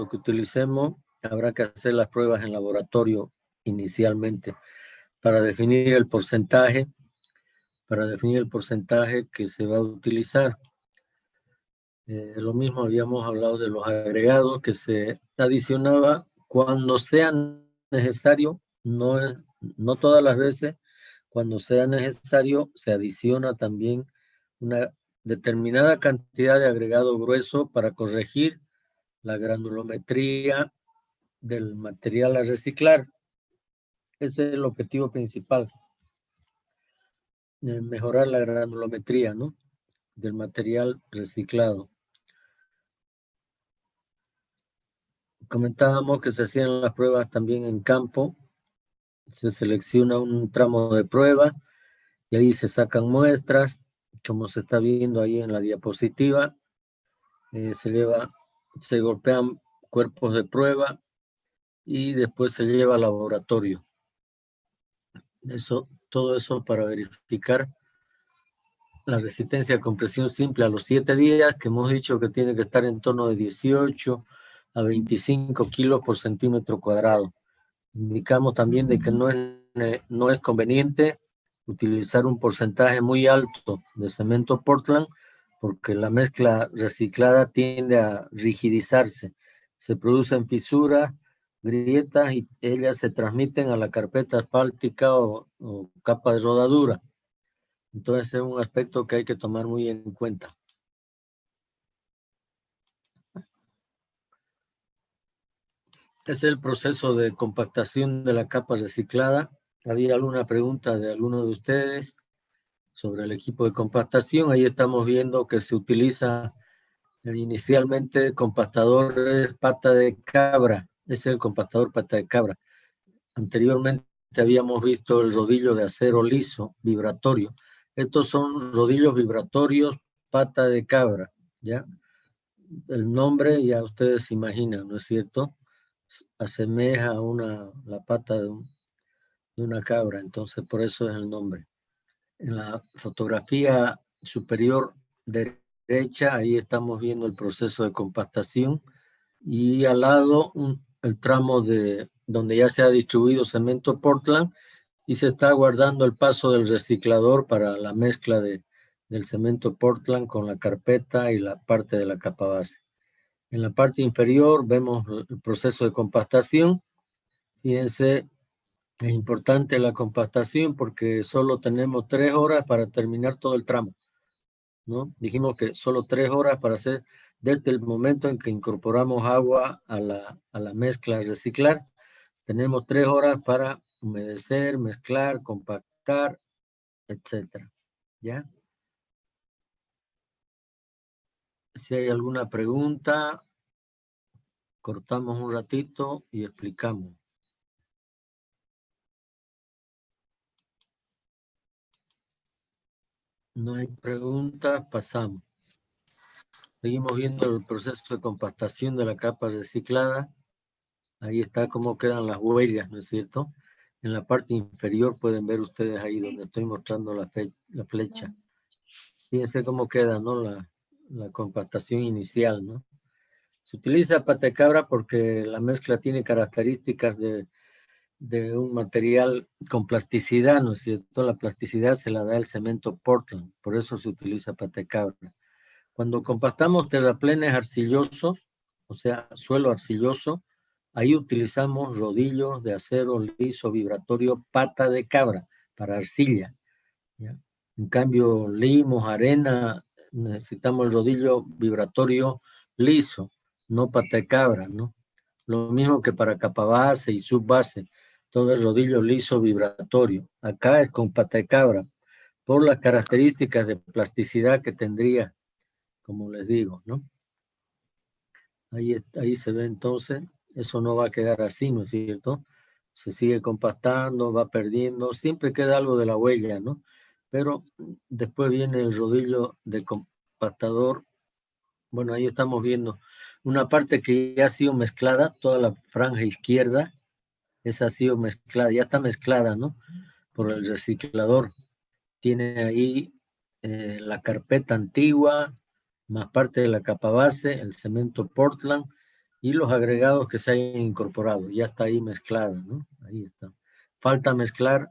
que utilicemos, habrá que hacer las pruebas en laboratorio inicialmente para definir el porcentaje que se va a utilizar. Lo mismo habíamos hablado de los agregados que se adicionaba cuando sea necesario, no todas las veces. Cuando sea necesario, se adiciona también una determinada cantidad de agregado grueso para corregir la granulometría del material a reciclar. Ese es el objetivo principal, mejorar la granulometría, ¿no?, del material reciclado. Comentábamos que se hacían las pruebas también en campo. Se selecciona un tramo de prueba y ahí se sacan muestras, como se está viendo ahí en la diapositiva. Se golpean cuerpos de prueba y después se lleva al laboratorio. Todo eso para verificar la resistencia a compresión simple a los 7 días, que hemos dicho que tiene que estar en torno de 18 a 25 kilos por centímetro cuadrado. Indicamos también de que no es conveniente utilizar un porcentaje muy alto de cemento Portland, porque la mezcla reciclada tiende a rigidizarse. Se producen fisuras, grietas, y ellas se transmiten a la carpeta asfáltica o capa de rodadura. Entonces es un aspecto que hay que tomar muy en cuenta. Es el proceso de compactación de la capa reciclada. ¿Había alguna pregunta de alguno de ustedes sobre el equipo de compactación? Ahí estamos viendo que se utiliza inicialmente compactador pata de cabra. Ese es el compactador pata de cabra. Anteriormente habíamos visto el rodillo de acero liso, vibratorio. Estos son rodillos vibratorios pata de cabra, ¿ya? El nombre ya ustedes se imaginan, ¿no es cierto? Asemeja a la pata de una cabra, entonces por eso es el nombre. En la fotografía superior derecha, ahí estamos viendo el proceso de compactación, y al lado el tramo de donde ya se ha distribuido cemento Portland y se está guardando el paso del reciclador para la mezcla del cemento Portland con la carpeta y la parte de la capa base. En la parte inferior vemos el proceso de compactación. Fíjense, es importante la compactación porque solo tenemos 3 horas para terminar todo el tramo, ¿no? Dijimos que solo 3 horas para hacer, desde el momento en que incorporamos agua a la mezcla a reciclar, tenemos 3 horas para humedecer, mezclar, compactar, etcétera. ¿Ya? Si hay alguna pregunta, cortamos un ratito y explicamos. No hay preguntas, pasamos. Seguimos viendo el proceso de compactación de la capa reciclada. Ahí está cómo quedan las huellas, ¿no es cierto? En la parte inferior pueden ver ustedes ahí donde estoy mostrando la flecha. Fíjense cómo queda, ¿no?, la compactación inicial, ¿no? Se utiliza pata de cabra porque la mezcla tiene características de un material con plasticidad, ¿no es cierto? La plasticidad se la da el cemento Portland, por eso se utiliza pata de cabra. Cuando compactamos terraplenes arcillosos, o sea, suelo arcilloso, ahí utilizamos rodillos de acero liso vibratorio pata de cabra para arcilla, ¿ya? En cambio, limos, arena, necesitamos el rodillo vibratorio liso, no pata de cabra, ¿no? Lo mismo que para capa base y subbase, todo es rodillo liso vibratorio. Acá es con pata de cabra, por las características de plasticidad que tendría, como les digo, ¿no? Ahí se ve entonces, eso no va a quedar así, ¿no es cierto? Se sigue compactando, va perdiendo, siempre queda algo de la huella, ¿no? Pero después viene el rodillo de compactador. Bueno, ahí estamos viendo una parte que ya ha sido mezclada, toda la franja izquierda, esa ha sido mezclada, ya está mezclada, ¿no?, por el reciclador. Tiene ahí la carpeta antigua, más parte de la capa base, el cemento Portland, y los agregados que se hayan incorporado. Ya está ahí mezclada, ¿no? Ahí está. Falta mezclar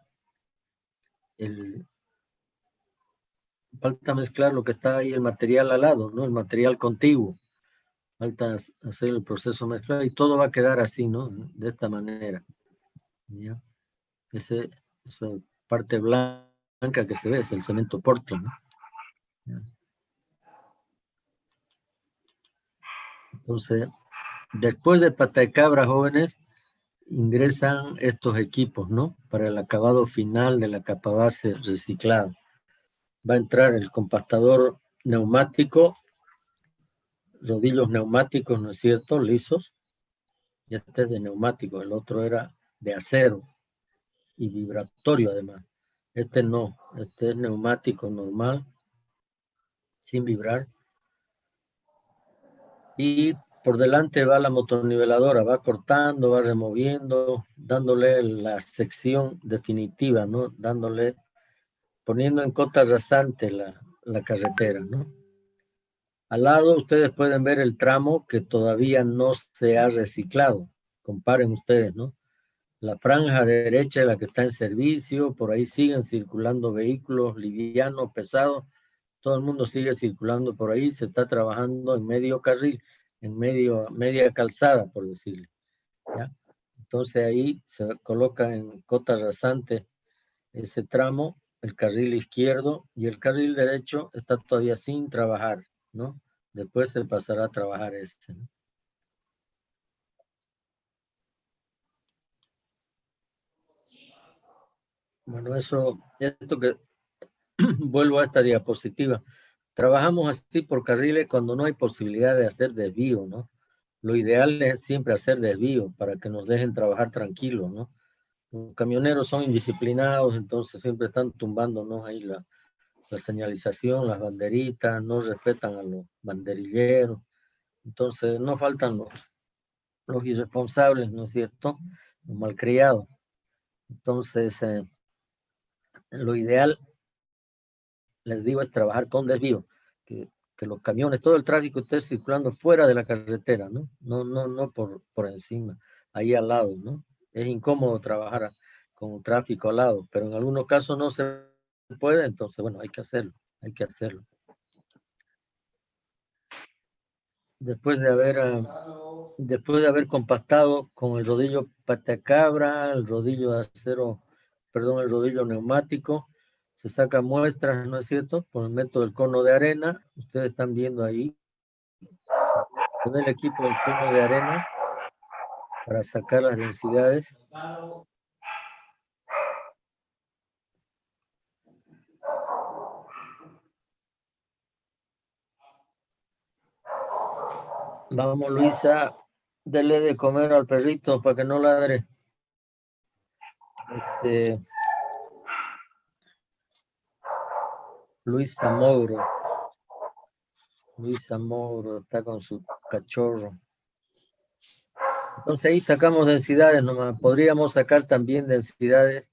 lo que está ahí, el material al lado, ¿no? El material contiguo. Falta hacer el proceso mezclar y todo va a quedar así, ¿no? De esta manera. ¿Ya? Esa parte blanca que se ve es el cemento Portland, ¿no? ¿Ya? Entonces, después de pata de cabra, jóvenes, ingresan estos equipos, ¿no? Para el acabado final de la capa base reciclada. Va a entrar el compactador neumático, rodillos neumáticos, ¿no es cierto? Lisos. Y este es de neumático, el otro era de acero y vibratorio además. Este no, este es neumático normal, sin vibrar. Y por delante va la motorniveladora, va cortando, va removiendo, dándole la sección definitiva, ¿no? Dándole, poniendo en cota rasante la carretera, ¿no? Al lado ustedes pueden ver el tramo que todavía no se ha reciclado. Comparen ustedes, ¿no? La franja derecha es la que está en servicio, por ahí siguen circulando vehículos livianos, pesados, todo el mundo sigue circulando por ahí, se está trabajando en medio carril, en media calzada, por decirlo, ¿ya? Entonces ahí se coloca en cota rasante ese tramo, el carril izquierdo, y el carril derecho está todavía sin trabajar, ¿no? Después se pasará a trabajar este, ¿no? Bueno, esto que vuelvo a esta diapositiva. Trabajamos así por carriles cuando no hay posibilidad de hacer desvío, ¿no? Lo ideal es siempre hacer desvío para que nos dejen trabajar tranquilos, ¿no? Los camioneros son indisciplinados, entonces siempre están tumbándonos ahí la señalización, las banderitas, no respetan a los banderilleros. Entonces no faltan los irresponsables, ¿no es cierto? Los malcriados. Entonces, lo ideal, les digo, es trabajar con desvío, que los camiones, todo el tráfico esté circulando fuera de la carretera, ¿no? No por encima, ahí al lado, ¿no? Es incómodo trabajar con tráfico al lado, pero en algunos casos no se puede, entonces, bueno, hay que hacerlo, hay que hacerlo. Después de haber compactado con el rodillo patacabra, el rodillo de acero, perdón, el rodillo neumático, se saca muestras, ¿no es cierto? Por el método del cono de arena, ustedes están viendo ahí, con el equipo del cono de arena para sacar las densidades. Vamos, Luisa, dele de comer al perrito para que no ladre. Luisa Mouro está con su cachorro. Entonces ahí sacamos densidades nomás. Podríamos sacar también densidades.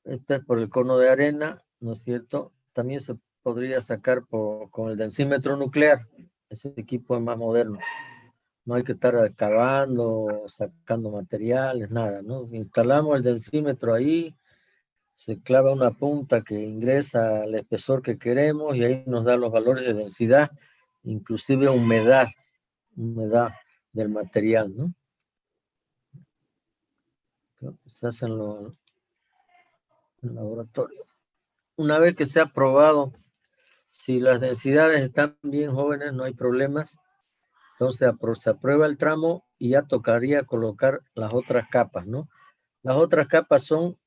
Este es por el cono de arena, ¿no es cierto? También se podría sacar con el densímetro nuclear. Ese equipo es más moderno. No hay que estar cavando, sacando materiales, nada, ¿no? Instalamos el densímetro ahí, se clava una punta que ingresa al espesor que queremos y ahí nos da los valores de densidad, inclusive humedad del material, ¿no? Se hace en el laboratorio. Una vez que se ha probado, si las densidades están bien jóvenes, no hay problemas. Entonces se aprueba el tramo y ya tocaría colocar las otras capas, ¿no? Las otras capas son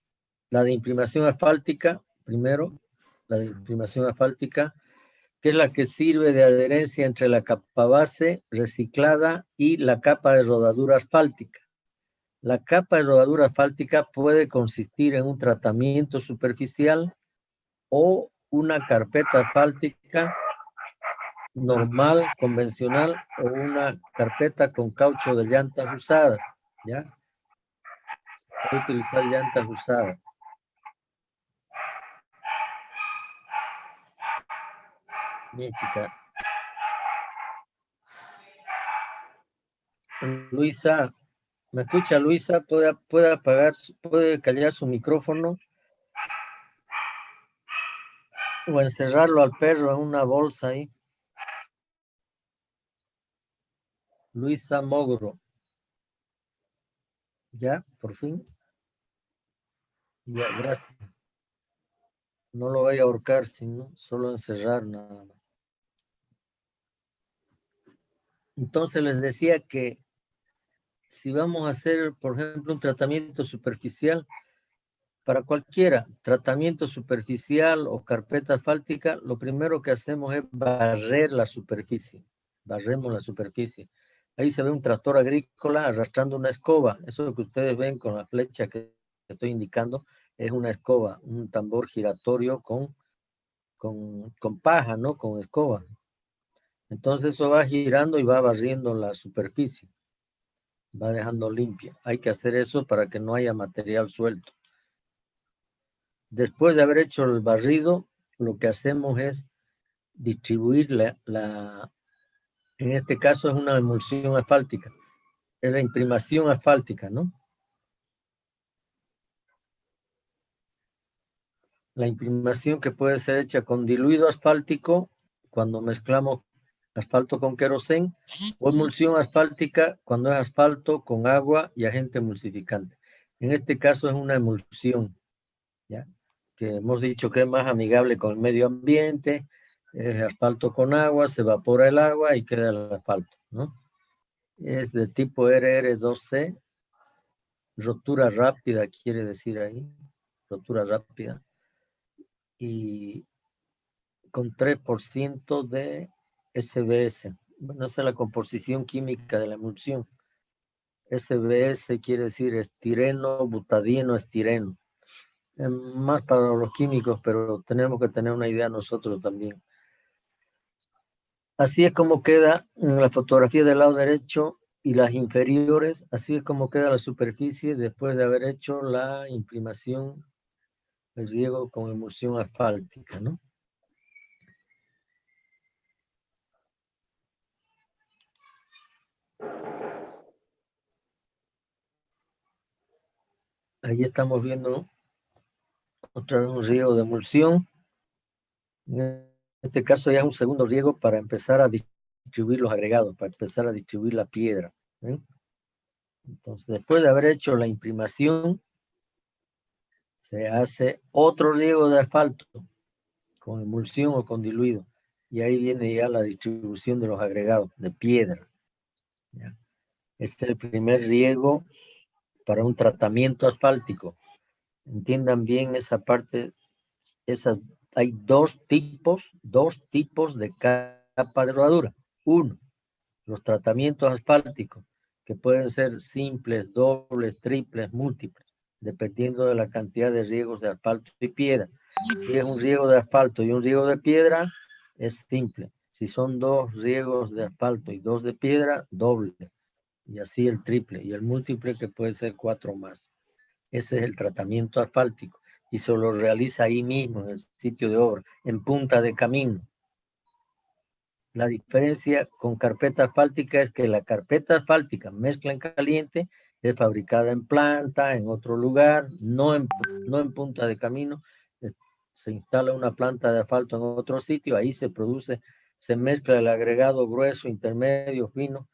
la de imprimación asfáltica, primero, la de imprimación asfáltica, que es la que sirve de adherencia entre la capa base reciclada y la capa de rodadura asfáltica. La capa de rodadura asfáltica puede consistir en un tratamiento superficial o una carpeta asfáltica normal, convencional, o una carpeta con caucho de llantas usadas, ¿ya? Puede utilizar llantas usadas. Bien, chica. Luisa, ¿me escucha Luisa? ¿Puede apagar, puede callar su micrófono o encerrarlo al perro en una bolsa ahí? Luisa Mogro. ¿Ya? ¿Por fin? Ya, gracias. No lo vaya a ahorcar, sino solo encerrar nada más. Entonces les decía que si vamos a hacer, por ejemplo, un tratamiento superficial, para cualquiera, tratamiento superficial o carpeta asfáltica, lo primero que hacemos es barrer la superficie. Barremos la superficie. Ahí se ve un tractor agrícola arrastrando una escoba. Eso que ustedes ven con la flecha que estoy indicando es una escoba, un tambor giratorio con paja, ¿no? Con escoba. Entonces eso va girando y va barriendo la superficie. Va dejando limpia. Hay que hacer eso para que no haya material suelto. Después de haber hecho el barrido, lo que hacemos es distribuir en este caso es una emulsión asfáltica, es la imprimación asfáltica, ¿no? La imprimación que puede ser hecha con diluido asfáltico, cuando mezclamos asfalto con querosén, o emulsión asfáltica cuando es asfalto con agua y agente emulsificante. En este caso es una emulsión, ¿ya? Que hemos dicho que es más amigable con el medio ambiente, es asfalto con agua, se evapora el agua y queda el asfalto, ¿no? Es de tipo RR2C, rotura rápida quiere decir ahí, rotura rápida, y con 3% de SBS. Bueno, esa es la composición química de la emulsión. SBS quiere decir estireno, butadieno, estireno. Más para los químicos, pero tenemos que tener una idea nosotros también. Así es como queda en la fotografía del lado derecho y las inferiores, así es como queda la superficie después de haber hecho la imprimación, el riego con emulsión asfáltica, ¿no? Ahí estamos viendo otra vez un riego de emulsión. En este caso ya es un segundo riego para empezar a distribuir los agregados, para empezar a distribuir la piedra, ¿eh? Entonces, después de haber hecho la imprimación, se hace otro riego de asfalto con emulsión o con diluido. Y ahí viene ya la distribución de los agregados de piedra, ¿ya? Este es el primer riego para un tratamiento asfáltico. Entiendan bien esa parte, hay dos tipos de capa de rodadura. Uno, los tratamientos asfálticos, que pueden ser simples, dobles, triples, múltiples, dependiendo de la cantidad de riegos de asfalto y piedra. Si es un riego de asfalto y un riego de piedra, es simple. Si son dos riegos de asfalto y dos de piedra, doble. Y así el triple. Y el múltiple, que puede ser 4 más. Ese es el tratamiento asfáltico. Y se lo realiza ahí mismo, en el sitio de obra, en punta de camino. La diferencia con carpeta asfáltica es que la carpeta asfáltica mezcla en caliente es fabricada en planta, en otro lugar, no en punta de camino. Se instala una planta de asfalto en otro sitio, ahí se produce, se mezcla el agregado grueso, intermedio, fino,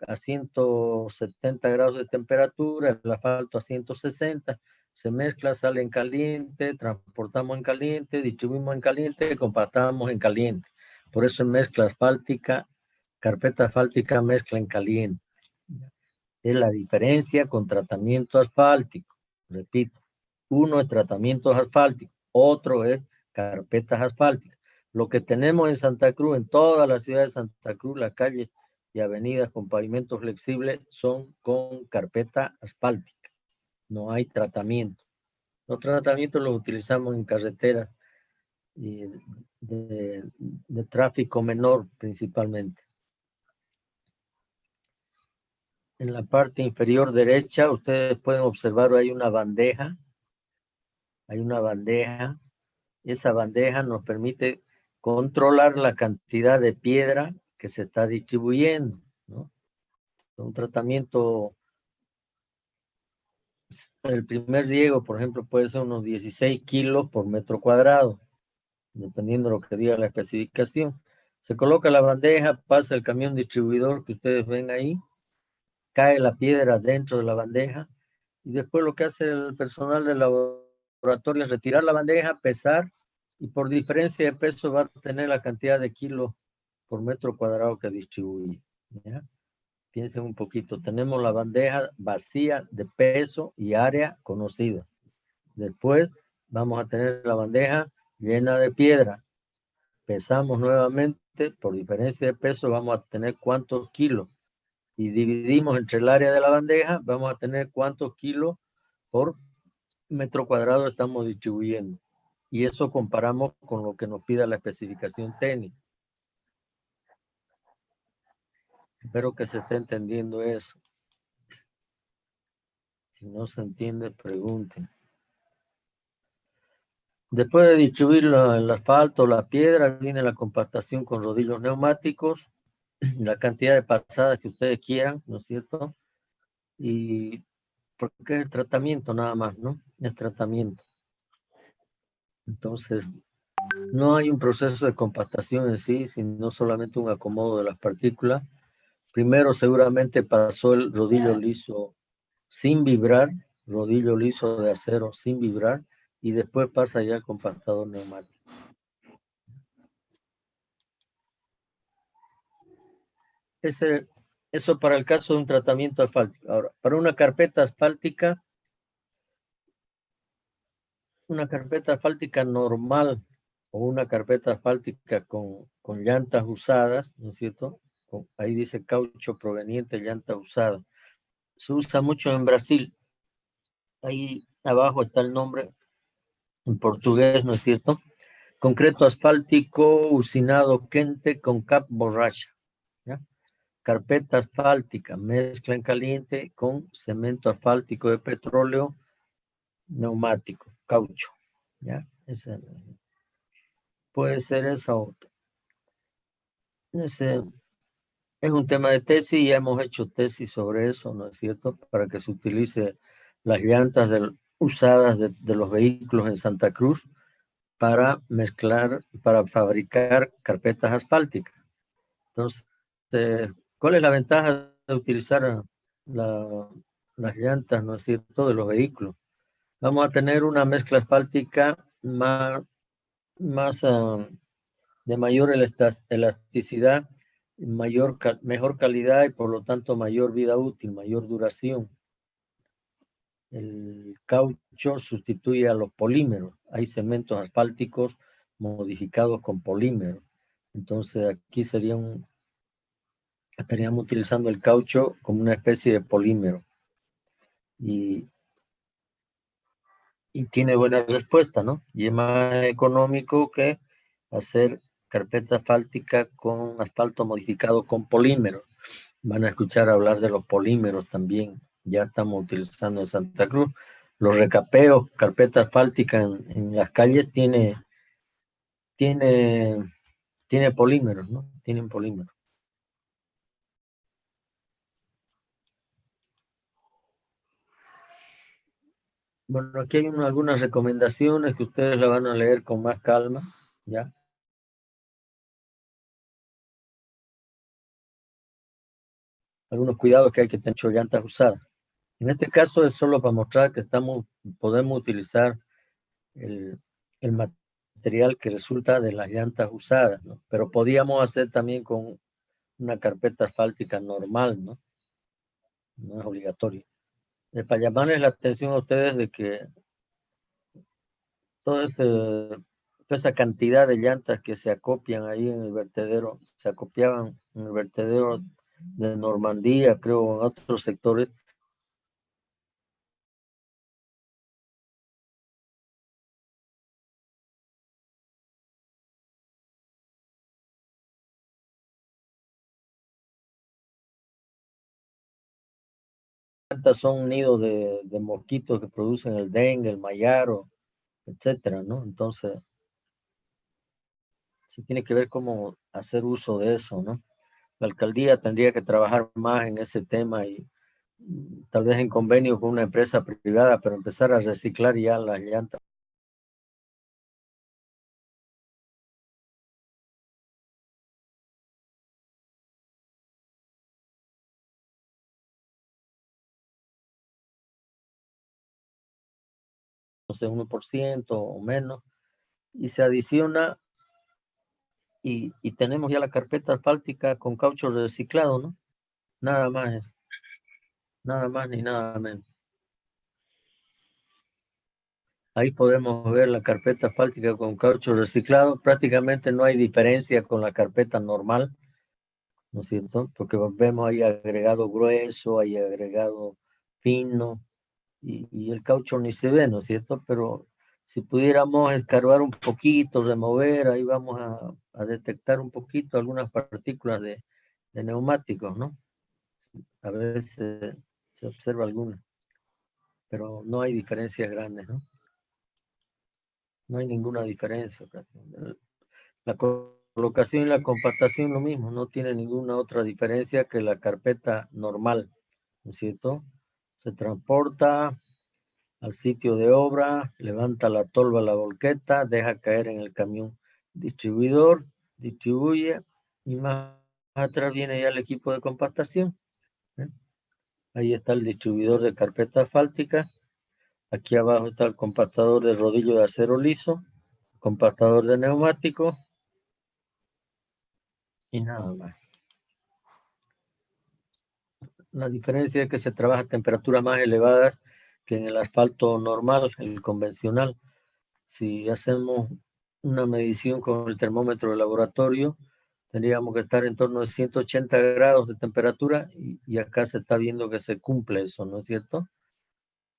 a 170 grados de temperatura, el asfalto a 160, se mezcla, sale en caliente, transportamos en caliente, distribuimos en caliente, compactamos en caliente. Por eso en mezcla asfáltica, carpeta asfáltica, mezcla en caliente. Es la diferencia con tratamiento asfáltico. Repito, uno es tratamientos asfálticos, otro es carpetas asfálticas. Lo que tenemos en Santa Cruz, en toda la ciudad de Santa Cruz, las calles y avenidas con pavimento flexible son con carpeta asfáltica. No hay tratamiento. Los tratamientos los utilizamos en carreteras y de tráfico menor principalmente. En la parte inferior derecha ustedes pueden observar hay una bandeja. Hay una bandeja. Esa bandeja nos permite controlar la cantidad de piedra que se está distribuyendo, ¿no? Un tratamiento, el primer riego, por ejemplo, puede ser unos 16 kilos por metro cuadrado, dependiendo de lo que diga la especificación. Se coloca la bandeja, pasa el camión distribuidor que ustedes ven ahí, cae la piedra dentro de la bandeja y después lo que hace el personal del laboratorio es retirar la bandeja, pesar y por diferencia de peso va a tener la cantidad de kilos por metro cuadrado que distribuye. ¿Ya? Piensen un poquito, tenemos la bandeja vacía de peso y área conocida. Después vamos a tener la bandeja llena de piedra. Pesamos nuevamente, por diferencia de peso vamos a tener cuántos kilos. Y dividimos entre el área de la bandeja, vamos a tener cuántos kilos por metro cuadrado estamos distribuyendo. Y eso comparamos con lo que nos pida la especificación técnica. Espero que se esté entendiendo eso. Si no se entiende, pregunten. Después de distribuir el asfalto, la piedra, viene la compactación con rodillos neumáticos, la cantidad de pasadas que ustedes quieran, ¿no es cierto? Y porque es el tratamiento nada más, ¿no? Es tratamiento. Entonces, no hay un proceso de compactación en sí, sino solamente un acomodo de las partículas. Primero seguramente pasó el rodillo liso sin vibrar, rodillo liso de acero sin vibrar, y después pasa ya el compactador neumático. Eso para el caso de un tratamiento asfáltico. Ahora, para una carpeta asfáltica normal o una carpeta asfáltica con llantas usadas, ¿no es cierto? Ahí dice caucho proveniente de llantas usadas. Se usa mucho en Brasil. Ahí abajo está el nombre en portugués, ¿no es cierto? Concreto asfáltico usinado quente con cap borracha. ¿Ya? Carpeta asfáltica, mezcla en caliente con cemento asfáltico de petróleo neumático, caucho. ¿Ya? Puede ser esa otra. Ese es un tema de tesis y hemos hecho tesis sobre eso, ¿no es cierto? Para que se utilice las llantas usadas de los vehículos en Santa Cruz para mezclar, para fabricar carpetas asfálticas. Entonces, ¿cuál es la ventaja de utilizar las llantas, ¿no es cierto?, de los vehículos? Vamos a tener una mezcla asfáltica más de mayor elasticidad, mejor calidad y por lo tanto mayor vida útil, mayor duración. El caucho sustituye a los polímeros. Hay cementos asfálticos modificados con polímeros. Entonces aquí estaríamos utilizando el caucho como una especie de polímero. Y tiene buena respuesta, ¿no? Y es más económico que hacer carpeta asfáltica con asfalto modificado con polímeros. Van a escuchar hablar de los polímeros también. Ya estamos utilizando en Santa Cruz. Los recapeos, carpeta asfáltica en las calles tiene polímeros, ¿no? Tienen polímeros. Bueno, aquí hay algunas recomendaciones que ustedes la van a leer con más calma, ¿ya? Algunos cuidados que hay que tener con llantas usadas. En este caso es solo para mostrar que podemos utilizar el, el material que resulta de las llantas usadas, ¿no? Pero podíamos hacer también con una carpeta asfáltica normal, ¿no? No es obligatorio. Para llamarles la atención a ustedes de que toda esa cantidad de llantas que se acopian ahí en el vertedero, se acopiaban en el vertedero de Normandía, creo, en otros sectores, son un nido de mosquitos que producen el dengue, el mayaro, etcétera, ¿no? Entonces, se tiene que ver cómo hacer uso de eso, ¿no? la alcaldía tendría que trabajar más en ese tema y tal vez en convenio con una empresa privada, pero empezar a reciclar ya las llantas. No sé, 1% o menos, y se adiciona y tenemos ya la carpeta asfáltica con caucho reciclado, ¿no? Nada más, nada más ni nada menos. Ahí podemos ver la carpeta asfáltica con caucho reciclado. Prácticamente no hay diferencia con la carpeta normal, ¿no es cierto? Porque vemos ahí agregado grueso, hay agregado fino, y el caucho ni se ve, ¿no es cierto? Pero si pudiéramos escarbar un poquito, remover, ahí vamos a detectar un poquito algunas partículas de neumáticos, ¿no? A veces se observa alguna, pero no hay diferencias grandes, ¿no? No hay ninguna diferencia. La colocación y la compactación lo mismo, no tiene ninguna otra diferencia que la carpeta normal, ¿no es cierto? Se transporta al sitio de obra, levanta la tolva, la volqueta, deja caer en el camión distribuidor, distribuye y más atrás viene ya el equipo de compactación. ¿Eh? Ahí está el distribuidor de carpeta asfáltica. Aquí abajo está el compactador de rodillo de acero liso, compactador de neumático y nada más. La diferencia es que se trabaja a temperaturas más elevadas que en el asfalto normal, el convencional. Si hacemos una medición con el termómetro de laboratorio, tendríamos que estar en torno a 180 grados de temperatura y acá se está viendo que se cumple eso, ¿no es cierto?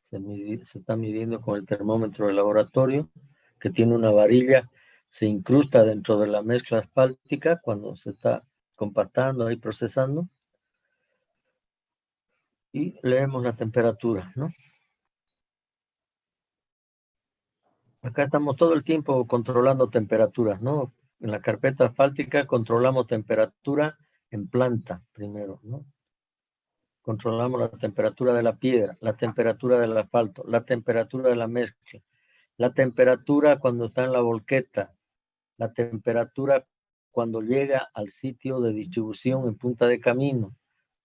Se está midiendo con el termómetro de laboratorio, que tiene una varilla, se incrusta dentro de la mezcla asfáltica cuando se está compactando y procesando, y leemos la temperatura, ¿no? Acá estamos todo el tiempo controlando temperaturas, ¿no? En la carpeta asfáltica controlamos temperatura en planta primero, ¿no? Controlamos la temperatura de la piedra, la temperatura del asfalto, la temperatura de la mezcla, la temperatura cuando está en la volqueta, la temperatura cuando llega al sitio de distribución en punta de camino,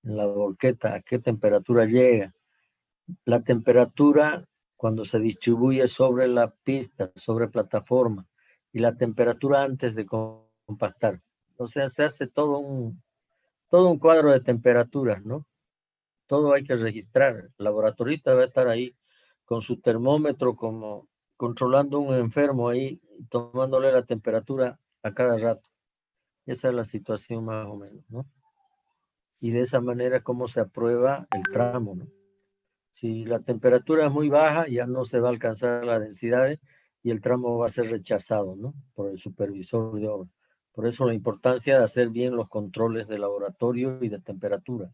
en la volqueta, a qué temperatura llega, la temperatura cuando se distribuye sobre la pista, sobre plataforma, y la temperatura antes de compactar. O sea, se hace todo un cuadro de temperaturas, ¿no? Todo hay que registrar. El laboratorista va a estar ahí con su termómetro, como controlando un enfermo ahí, tomándole la temperatura a cada rato. Esa es la situación más o menos, ¿no? Y de esa manera, ¿cómo se aprueba el tramo, ¿no? Si la temperatura es muy baja, ya no se va a alcanzar las densidades y el tramo va a ser rechazado, ¿no? Por el supervisor de obra. Por eso la importancia de hacer bien los controles de laboratorio y de temperatura.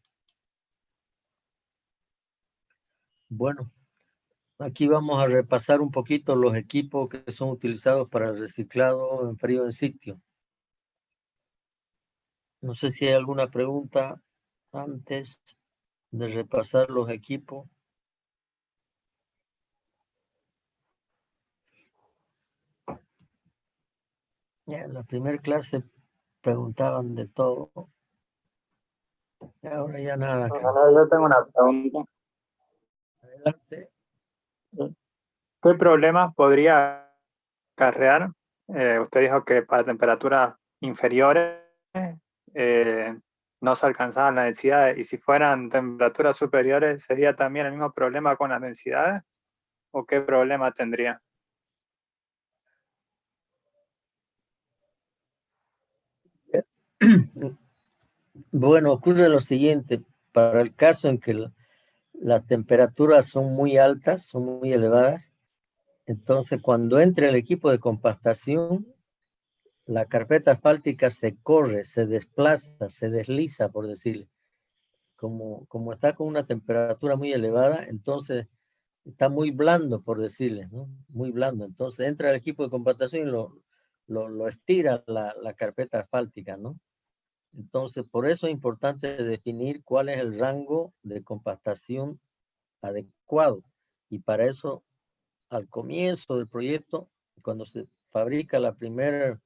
Bueno, aquí vamos a repasar un poquito los equipos que son utilizados para el reciclado en frío en sitio. No sé si hay alguna pregunta antes de repasar los equipos. Ya en la primera clase preguntaban de todo. Y ahora ya nada. Yo tengo una pregunta. Adelante. ¿Qué problemas podría acarrear? Usted dijo que para temperaturas inferiores no se alcanzaban las densidades, y si fueran temperaturas superiores, ¿sería también el mismo problema con las densidades? ¿O qué problema tendría? Bueno, ocurre lo siguiente, para el caso en que las temperaturas son muy altas, son muy elevadas, entonces cuando entre el equipo de compactación, la carpeta asfáltica se corre, se desplaza, se desliza, por decirlo. Como está con una temperatura muy elevada, entonces está muy blando, por decirle, ¿no? Muy blando. Entonces entra el equipo de compactación y lo estira la carpeta asfáltica, ¿no? Entonces, por eso es importante definir cuál es el rango de compactación adecuado. Y para eso, al comienzo del proyecto, cuando se fabrica la primera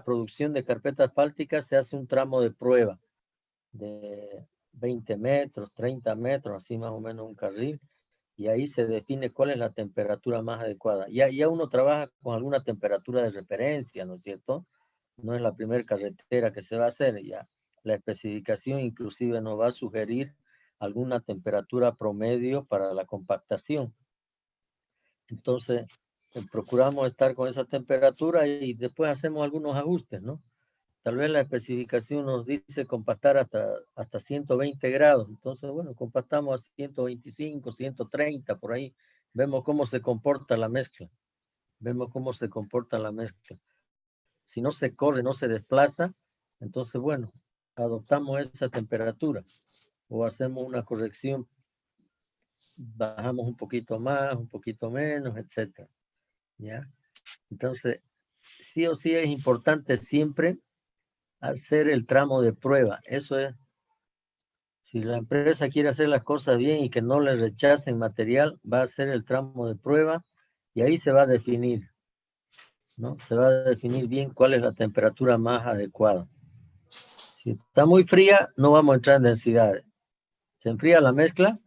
producción de carpeta asfáltica, se hace un tramo de prueba de 20 metros, 30 metros, así más o menos un carril, y ahí se define cuál es la temperatura más adecuada. Ya uno trabaja con alguna temperatura de referencia, ¿no es cierto? No es la primera carretera que se va a hacer, ya la especificación inclusive nos va a sugerir alguna temperatura promedio para la compactación. Entonces, procuramos estar con esa temperatura y después hacemos algunos ajustes, ¿no? Tal vez la especificación nos dice compactar hasta 120 grados. Entonces, bueno, compactamos a 125, 130, por ahí. Vemos cómo se comporta la mezcla. Vemos cómo se comporta la mezcla. Si no se corre, no se desplaza, entonces, bueno, adoptamos esa temperatura o hacemos una corrección, bajamos un poquito más, un poquito menos, etcétera. ¿Ya? Entonces, sí o sí es importante siempre hacer el tramo de prueba. Eso es, si la empresa quiere hacer las cosas bien y que no le rechacen material, va a hacer el tramo de prueba y ahí se va a definir, ¿no? Se va a definir bien cuál es la temperatura más adecuada. Si está muy fría, no vamos a entrar en densidades. Se enfría la mezcla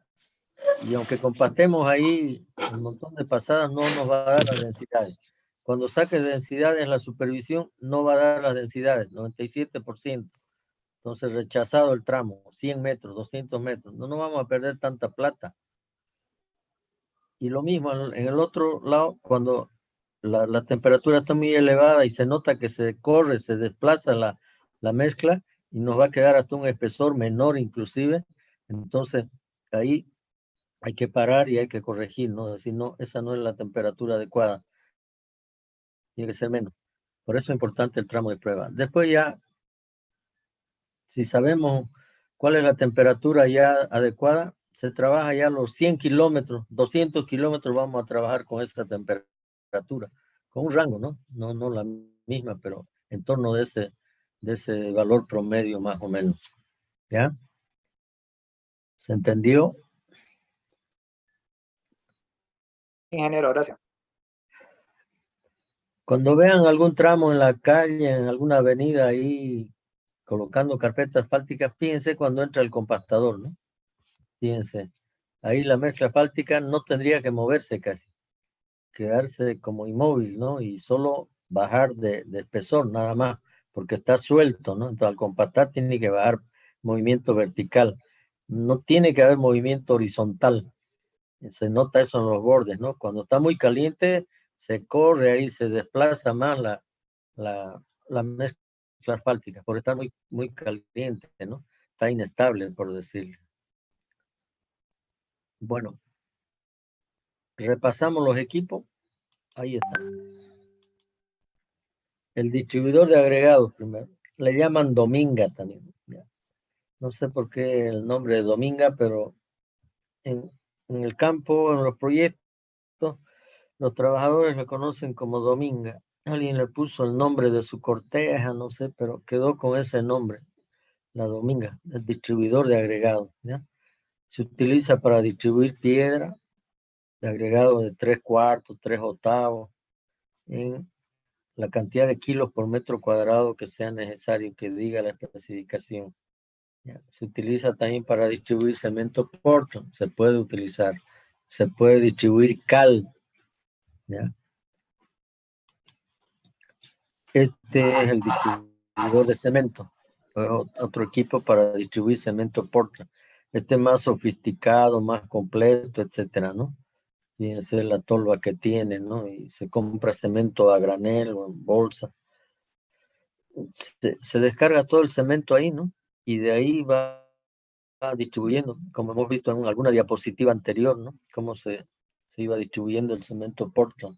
y aunque compactemos ahí un montón de pasadas, no nos va a dar las densidades. Cuando saque densidades la supervisión, no va a dar las densidades, 97%. Entonces, rechazado el tramo, 100 metros, 200 metros. No nos vamos a perder tanta plata. Y lo mismo en el otro lado, cuando la temperatura está muy elevada y se nota que se corre, se desplaza la mezcla y nos va a quedar hasta un espesor menor inclusive. Entonces, ahí hay que parar y hay que corregir, ¿no? Decir, no, esa no es la temperatura adecuada. Tiene que ser menos. Por eso es importante el tramo de prueba. Después ya, si sabemos cuál es la temperatura ya adecuada, se trabaja ya los 100 kilómetros, 200 kilómetros vamos a trabajar con esa temperatura, con un rango, ¿no? No la misma, pero en torno de ese valor promedio más o menos. ¿Ya? ¿Se entendió? Ingeniero, gracias. Cuando vean algún tramo en la calle, en alguna avenida ahí, colocando carpeta asfáltica, fíjense cuando entra el compactador, ¿no? Fíjense, ahí la mezcla asfáltica no tendría que moverse casi, quedarse como inmóvil, ¿no? Y solo bajar de espesor nada más, porque está suelto, ¿no? Entonces al compactar tiene que bajar movimiento vertical. No tiene que haber movimiento horizontal. Se nota eso en los bordes, ¿no? Cuando está muy caliente, se corre ahí, se desplaza más la mezcla asfáltica, por estar muy caliente, ¿no? Está inestable, por decirlo. Bueno, repasamos los equipos. Ahí está. El distribuidor de agregados primero. Le llaman Dominga también. No sé por qué el nombre de Dominga, pero en el campo, en los proyectos, los trabajadores le conocen como Dominga. Alguien le puso el nombre de su corteja, no sé, pero quedó con ese nombre, la Dominga, el distribuidor de agregados. ¿Ya? Se utiliza para distribuir piedra de agregado de 3/4, 3/8, en la cantidad de kilos por metro cuadrado que sea necesario que diga la especificación. ¿Ya? Se utiliza también para distribuir cemento Portland, se puede utilizar. Se puede distribuir cal. ¿Ya? Este es el distribuidor de cemento. Otro equipo para distribuir cemento Portland. Este es más sofisticado, más completo, etcétera, ¿no? Fíjense la tolva que tiene, ¿no? Y se compra cemento a granel o en bolsa. Se descarga todo el cemento ahí, ¿no? Y de ahí va distribuyendo, como hemos visto en alguna diapositiva anterior, ¿no? Cómo se iba distribuyendo el cemento Portland.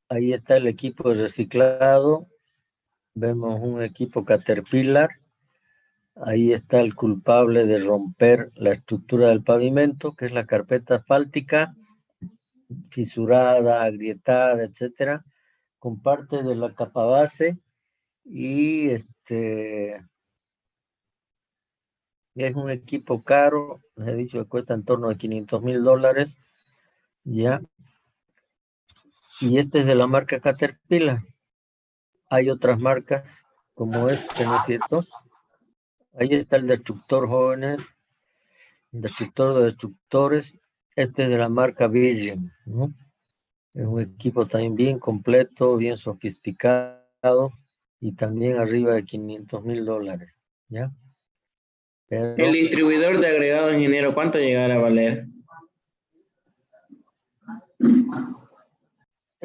Ahí está el equipo de reciclado. Vemos un equipo Caterpillar. Ahí está el culpable de romper la estructura del pavimento, que es la carpeta asfáltica, fisurada, agrietada, etcétera, con parte de la capa base y es un equipo caro, les he dicho que cuesta en torno a $500,000, ya. Y este es de la marca Caterpillar. Hay otras marcas como este, ¿no es cierto? Ahí está el destructor, jóvenes, el destructor de destructores. Este es de la marca Virgin, ¿no? Es un equipo también bien completo, bien sofisticado y también arriba de $500,000, ¿ya? Pero El distribuidor de agregado, ingeniero, ¿cuánto llegará a valer?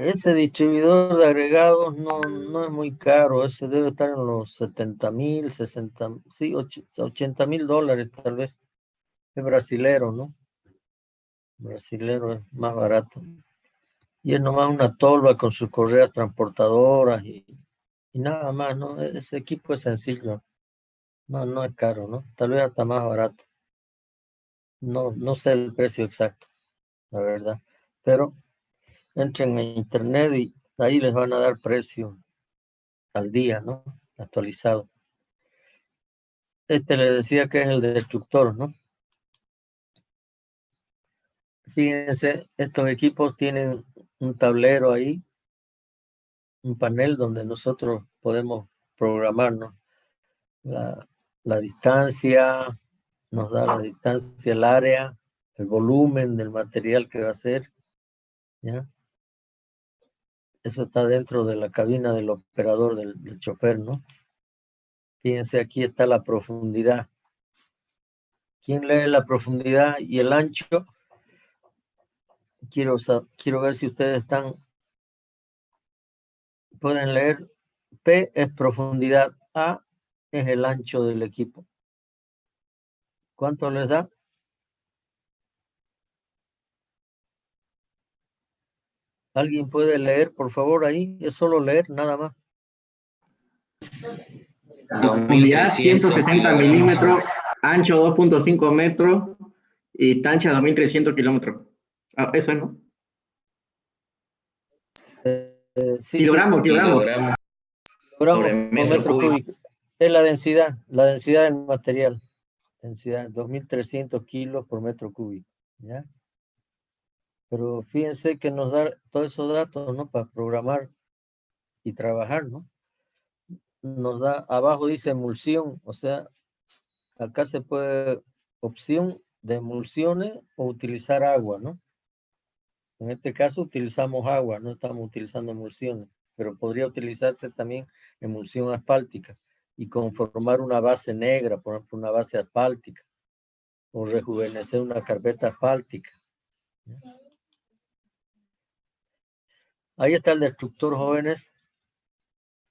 ese distribuidor de agregados no es muy caro, ese debe estar en los 70,000, 60, sí, $80,000 tal vez. Es brasilero, ¿no? Brasilero es más barato. Y es nomás una tolva con sus correas transportadoras y nada más, ¿no? Ese equipo es sencillo. No es caro, ¿no? Tal vez hasta más barato. No sé el precio exacto, la verdad. Pero entren en internet y ahí les van a dar precio al día, ¿no? Actualizado. Le decía que es el destructor, ¿no? Fíjense, estos equipos tienen un tablero ahí, un panel donde nosotros podemos programarnos la distancia, nos da la distancia, el área, el volumen del material que va a ser, ¿ya? Eso está dentro de la cabina del operador, del chofer, ¿no? Fíjense, aquí está la profundidad. ¿Quién lee la profundidad y el ancho? Quiero ver si ustedes pueden leer. P es profundidad, A es el ancho del equipo. ¿Cuánto les da? ¿Alguien puede leer, por favor, ahí? Es solo leer, nada más. Profundidad 160 milímetros, ancho 2.5 metros y tancha 2.300 kilómetros. Ah, eso es, ¿no? Sí, kilogramos. Kilogramos por sobre metro cúbico. Es la densidad del material. Densidad, 2.300 kilos por metro cúbico, ¿ya? Pero fíjense que nos da todos esos datos, ¿no? Para programar y trabajar, ¿no? Nos da, abajo dice emulsión, o sea, acá se puede, opción de emulsiones o utilizar agua, ¿no? En este caso utilizamos agua, no estamos utilizando emulsiones, pero podría utilizarse también emulsión asfáltica y conformar una base negra, por ejemplo, una base asfáltica, o rejuvenecer una carpeta asfáltica. Ahí está el destructor, jóvenes,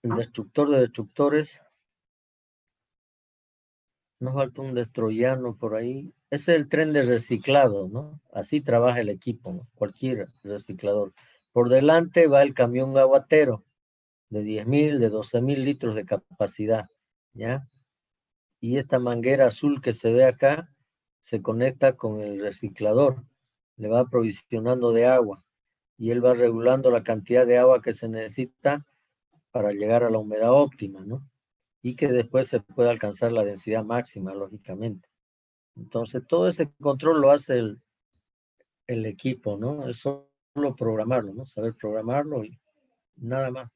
el destructor de destructores. Nos falta un destroyano por ahí. Ese es el tren de reciclado, ¿no? Así trabaja el equipo, ¿no? Cualquier reciclador. Por delante va el camión aguatero de 10,000, de 12,000 litros de capacidad, ¿ya? Y esta manguera azul que se ve acá se conecta con el reciclador, le va aprovisionando de agua y él va regulando la cantidad de agua que se necesita para llegar a la humedad óptima, ¿no? Y que después se pueda alcanzar la densidad máxima, lógicamente. Entonces, todo ese control lo hace el equipo, ¿no? Es solo programarlo, ¿no? Saber programarlo y nada más.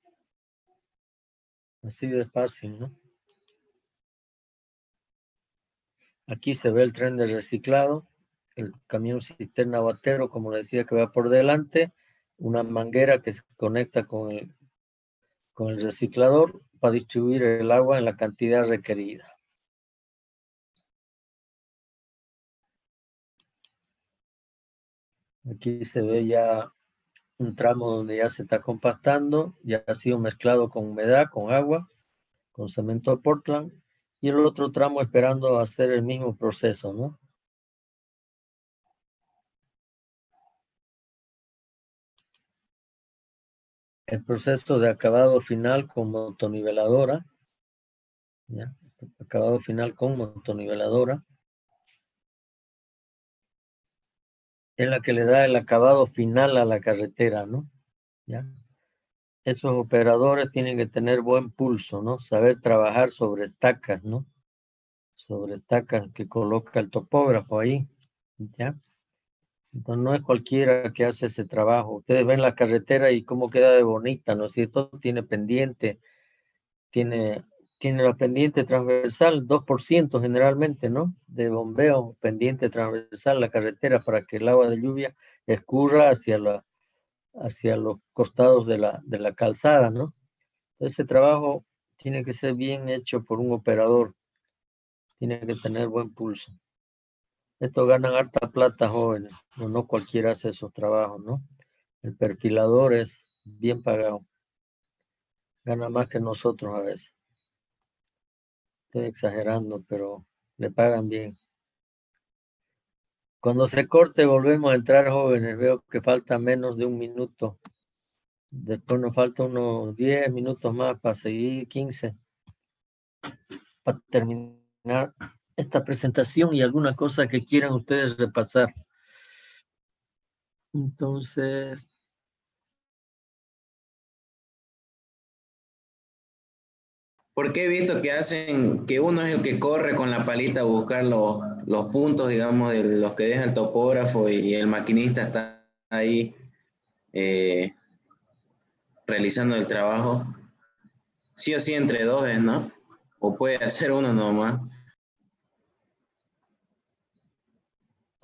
Así de fácil, ¿no? Aquí se ve el tren de reciclado, el camión cisterna aguatero, como le decía, que va por delante, una manguera que se conecta con el reciclador para distribuir el agua en la cantidad requerida. Aquí se ve ya un tramo donde ya se está compactando, ya ha sido mezclado con humedad, con agua, con cemento Portland, y el otro tramo esperando hacer el mismo proceso, ¿no? El proceso de acabado final con motoniveladora, ¿ya? Acabado final con motoniveladora, es la que le da el acabado final a la carretera, ¿no? ¿Ya? esos operadores tienen que tener buen pulso, ¿no? Saber trabajar sobre estacas, ¿no? Sobre estacas que coloca el topógrafo ahí, ¿ya? Entonces no es cualquiera que hace ese trabajo. Ustedes ven la carretera y cómo queda de bonita, ¿no es cierto? Tiene pendiente, tiene la pendiente transversal, 2% generalmente, ¿no? De bombeo, pendiente transversal la carretera para que el agua de lluvia escurra hacia los costados de la calzada, ¿no? Ese trabajo tiene que ser bien hecho por un operador, tiene que tener buen pulso. Estos ganan harta plata, jóvenes, no cualquiera hace esos trabajos, ¿no? El perfilador es bien pagado, gana más que nosotros a veces. Estoy exagerando, pero le pagan bien. Cuando se corte volvemos a entrar, jóvenes. Veo que falta menos de un minuto. Después nos falta unos 10 minutos más para seguir, 15, para terminar esta presentación y alguna cosa que quieran ustedes repasar. Entonces, Porque he visto que hacen, que uno es el que corre con la palita a buscar los puntos, digamos, de los que deja el topógrafo y el maquinista está ahí realizando el trabajo. Sí o sí entre dos, ¿no? O puede hacer uno nomás.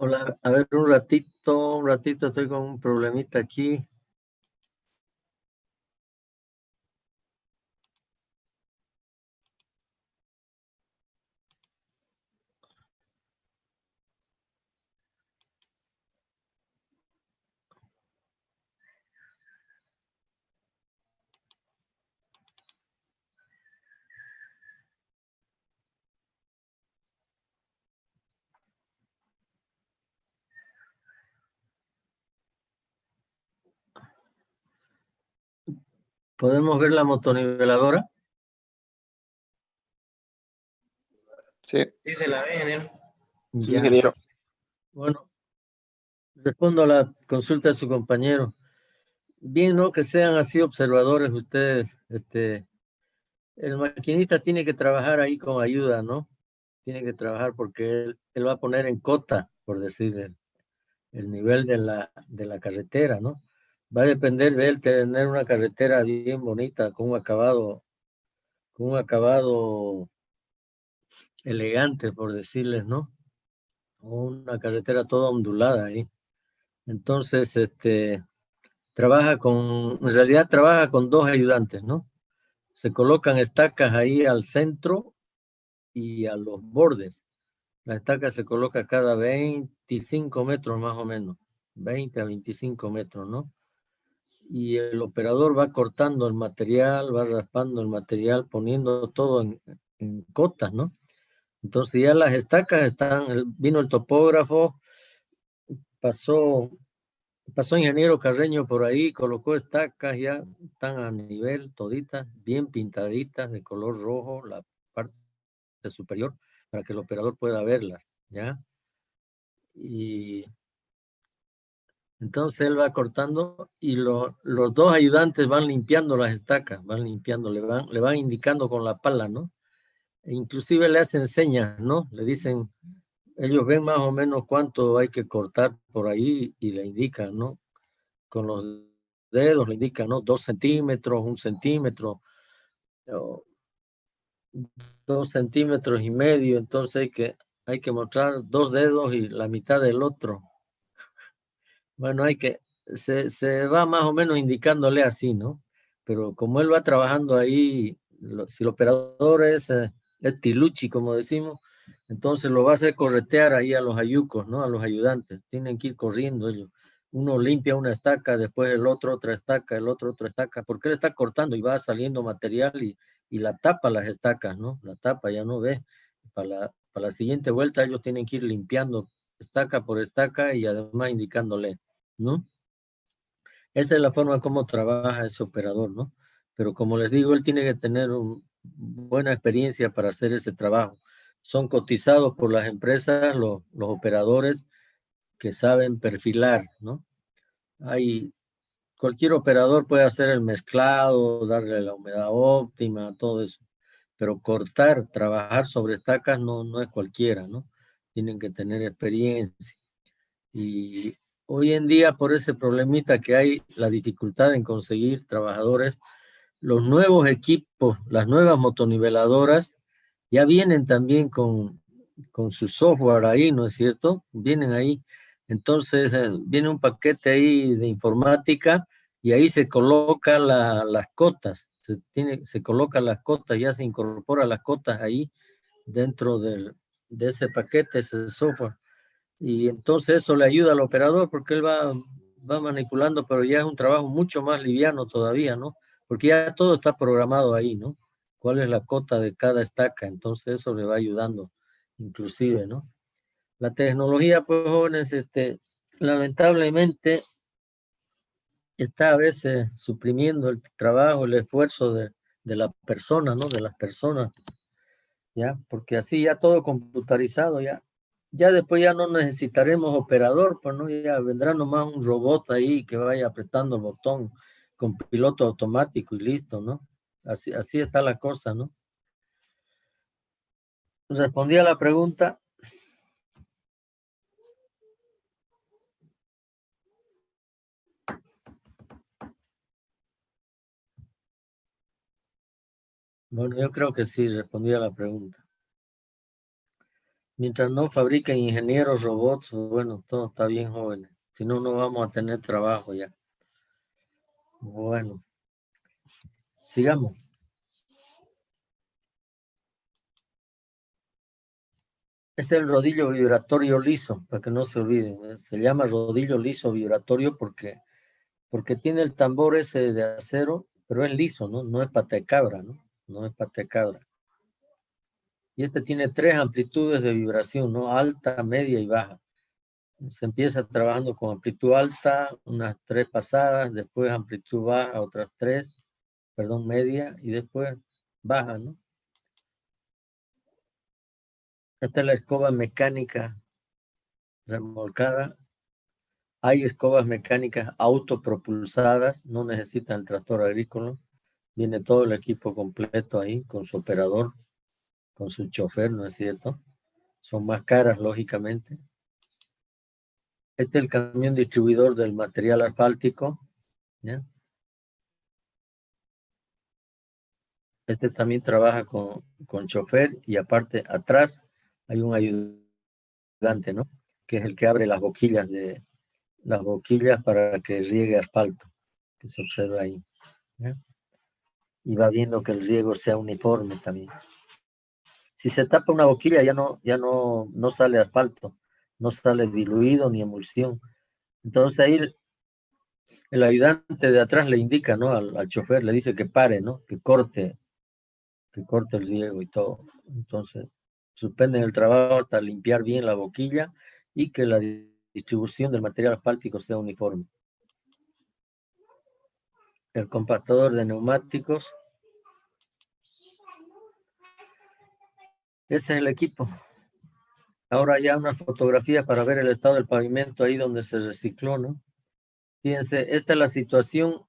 hola, a ver, un ratito, estoy con un problemita aquí. ¿Podemos ver la motoniveladora? Sí, Sí se la ve, ingeniero. sí, Ya. ingeniero. Bueno, respondo a la consulta de su compañero. Bien, ¿no? Que sean así observadores ustedes. El maquinista tiene que trabajar ahí con ayuda, ¿no? Tiene que trabajar porque él va a poner en cota, por decir, el nivel de la carretera, ¿no? Va a depender de él tener una carretera bien bonita, con un acabado elegante, por decirles, ¿no? O una carretera toda ondulada ahí. Entonces, en realidad trabaja con dos ayudantes, ¿no? Se colocan estacas ahí al centro y a los bordes. La estaca se coloca cada 25 metros más o menos, 20 a 25 metros, ¿no? Y el operador va cortando el material, va raspando el material, poniendo todo en cotas, ¿no? Entonces ya las estacas vino el topógrafo, pasó ingeniero Carreño por ahí, colocó estacas, ya están a nivel toditas, bien pintaditas de color rojo, la parte superior, para que el operador pueda verlas, ¿ya? Y entonces él va cortando y los dos ayudantes van limpiando las estacas, van limpiando, le van indicando con la pala, ¿no? E inclusive le hacen señas, ¿no? Le dicen, ellos ven más o menos cuánto hay que cortar por ahí y le indican, ¿no? Con los dedos le indican, ¿no? 2 centímetros, 1 centímetro, o 2,5 centímetros, entonces hay que mostrar 2 dedos y la mitad del otro. Bueno, se va más o menos indicándole así, ¿no? Pero como él va trabajando ahí, si el operador es tiluchi, como decimos, entonces lo va a hacer corretear ahí a los ayucos, ¿no? A los ayudantes. Tienen que ir corriendo ellos. Uno limpia una estaca, después el otro otra estaca, el otro otra estaca, porque él está cortando y va saliendo material y la tapa las estacas, ¿no? La tapa, ya no ve. Para la siguiente vuelta ellos tienen que ir limpiando estaca por estaca y además indicándole, ¿no? Esa es la forma como trabaja ese operador, ¿no? Pero como les digo, él tiene que tener buena experiencia para hacer ese trabajo. Son cotizados por las empresas, los operadores que saben perfilar, ¿no? Hay cualquier operador puede hacer el mezclado, darle la humedad óptima, todo eso. Pero cortar, trabajar sobre estacas no es cualquiera, ¿no? Tienen que tener experiencia. Y hoy en día, por ese problemita que hay, la dificultad en conseguir trabajadores, los nuevos equipos, las nuevas motoniveladoras, ya vienen también con su software ahí, ¿no es cierto? Vienen ahí. Entonces, viene un paquete ahí de informática y ahí se coloca las cotas, se colocan las cotas, ya se incorpora las cotas ahí dentro de ese paquete, ese software. Y entonces eso le ayuda al operador porque él va manipulando, pero ya es un trabajo mucho más liviano todavía, ¿no? Porque ya todo está programado ahí, ¿no? ¿Cuál es la cota de cada estaca? Entonces eso le va ayudando, inclusive, ¿no? La tecnología, pues, jóvenes, lamentablemente está a veces suprimiendo el trabajo, el esfuerzo de la persona, ¿no? De las personas, ¿ya? Porque así ya todo computarizado, ya después ya no necesitaremos operador, pues, ¿no? Ya vendrá nomás un robot ahí que vaya apretando el botón con piloto automático y listo, ¿no? Así está la cosa, ¿no? Respondí a la pregunta. Bueno, yo creo que sí, respondí a la pregunta. Mientras no fabriquen ingenieros robots, bueno, todo está bien, jóvenes. Si no, no vamos a tener trabajo ya. Bueno, sigamos. Este es el rodillo vibratorio liso, para que no se olviden. Se llama rodillo liso vibratorio porque tiene el tambor ese de acero, pero es liso, ¿no? No es pata de cabra, ¿no? No es pata de cabra. Y este tiene 3 amplitudes de vibración, ¿no? Alta, media y baja. Se empieza trabajando con amplitud alta, unas 3 pasadas, después amplitud baja, otras 3, perdón, media, y después baja, ¿no? Esta es la escoba mecánica remolcada. Hay escobas mecánicas autopropulsadas, no necesitan el tractor agrícola. Viene todo el equipo completo ahí, con su operador, con su chofer, ¿no es cierto? Son más caras, lógicamente. Este es el camión distribuidor del material asfáltico, ¿ya? Este también trabaja con chofer y aparte atrás hay un ayudante, ¿no? Que es el que abre las boquillas para que riegue asfalto, que se observa ahí, ¿ya? Y va viendo que el riego sea uniforme también. Si se tapa una boquilla ya no sale asfalto, no sale diluido ni emulsión. Entonces ahí el ayudante de atrás le indica, ¿no? Al chofer le dice que pare, ¿no? Que corte el riego y todo. Entonces suspenden el trabajo hasta limpiar bien la boquilla y que la distribución del material asfáltico sea uniforme. El compactador de neumáticos. Ese es el equipo. Ahora ya una fotografía para ver el estado del pavimento ahí donde se recicló, ¿no? Fíjense, esta es la situación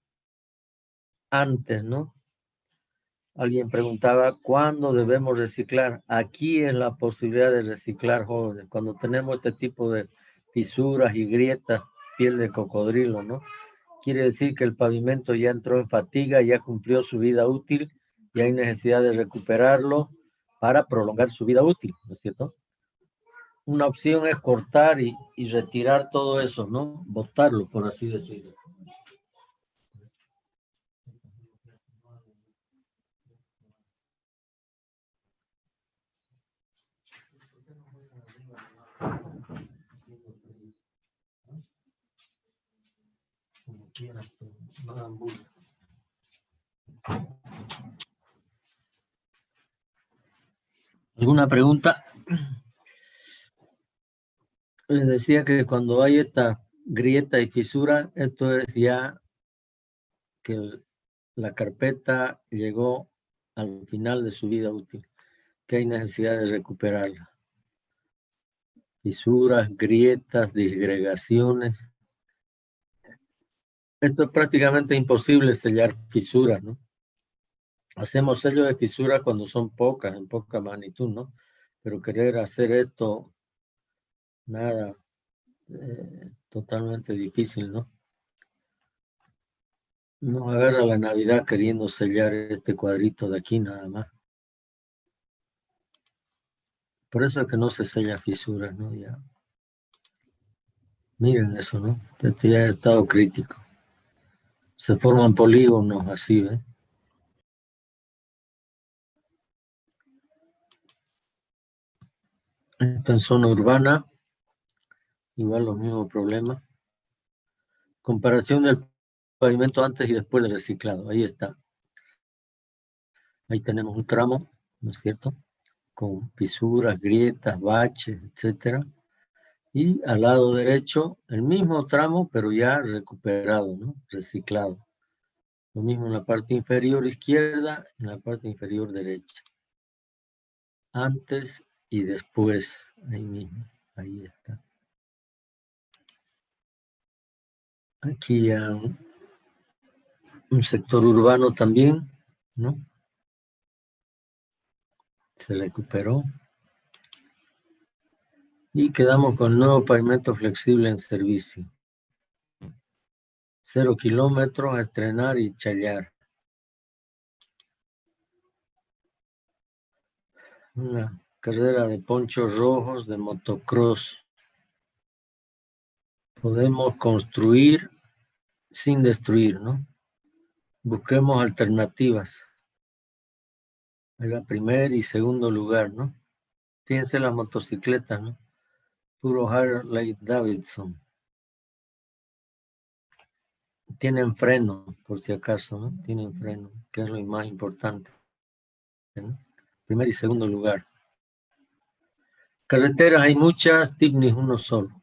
antes, ¿no? Alguien preguntaba, ¿cuándo debemos reciclar? Aquí es la posibilidad de reciclar, jóvenes, cuando tenemos este tipo de fisuras y grietas, piel de cocodrilo, ¿no? Quiere decir que el pavimento ya entró en fatiga, ya cumplió su vida útil y hay necesidad de recuperarlo para prolongar su vida útil, ¿no es cierto? Una opción es cortar y retirar todo eso, ¿no? Botarlo, por así decirlo. ¿Alguna pregunta? Les decía que cuando hay esta grieta y fisura, esto es ya que la carpeta llegó al final de su vida útil, que hay necesidad de recuperarla. Fisuras, grietas, disgregaciones. Esto es prácticamente imposible sellar fisuras, ¿no? Hacemos sello de fisura cuando son pocas, en poca magnitud, ¿no? Pero querer hacer esto, nada, totalmente difícil, ¿no? Nos agarra la Navidad queriendo sellar este cuadrito de aquí nada más. Por eso es que no se sella fisuras, ¿no? Ya. Miren eso, ¿no? Este ya es estado crítico. Se forman polígonos así, ¿ves? Esta en zona urbana, igual los mismos problemas. Comparación del pavimento antes y después del reciclado. Ahí está. Ahí tenemos un tramo, ¿no es cierto? Con fisuras, grietas, baches, etcétera. Y al lado derecho, el mismo tramo, pero ya recuperado, ¿no? Reciclado. Lo mismo en la parte inferior izquierda, en la parte inferior derecha. Antes y después, ahí mismo, ahí está. Aquí ya un sector urbano también, ¿no? Se recuperó. Y quedamos con nuevo pavimento flexible en servicio. 0 kilómetros a estrenar y challar. Una carrera de ponchos rojos de motocross. Podemos construir sin destruir, ¿no? Busquemos alternativas. Ahí va primer y segundo lugar, ¿no? Fíjense las motocicletas, ¿no? Puro Harley Davidson. Tienen freno, por si acaso, ¿no? Tienen freno, que es lo más importante, ¿no? Primer y segundo lugar. Carreteras hay muchas, TIPNIS uno solo.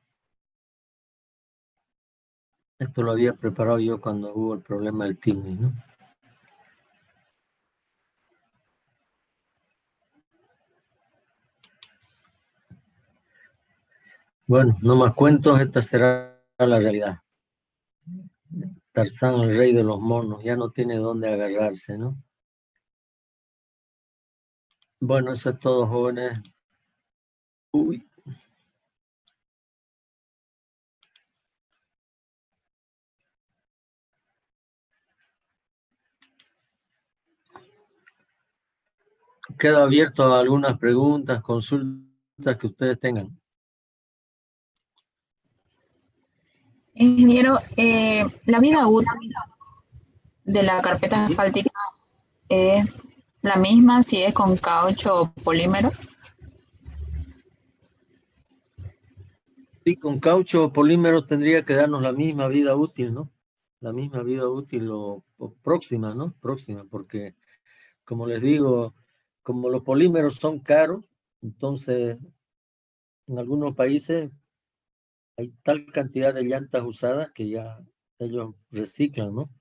Esto lo había preparado yo cuando hubo el problema del TIPNIS, ¿no? Bueno, no más cuentos, esta será la realidad. Tarzán, el rey de los monos, ya no tiene dónde agarrarse, ¿no? Bueno, eso es todo, jóvenes. Uy. Queda abierto a algunas preguntas, consultas que ustedes tengan. Ingeniero, la vida útil de la carpeta asfáltica es la misma si es con caucho o polímero. Sí, con caucho o polímero tendría que darnos la misma vida útil, ¿no? La misma vida útil o próxima, ¿no? Próxima, porque como les digo, como los polímeros son caros, entonces en algunos países hay tal cantidad de llantas usadas que ya ellos reciclan, ¿no?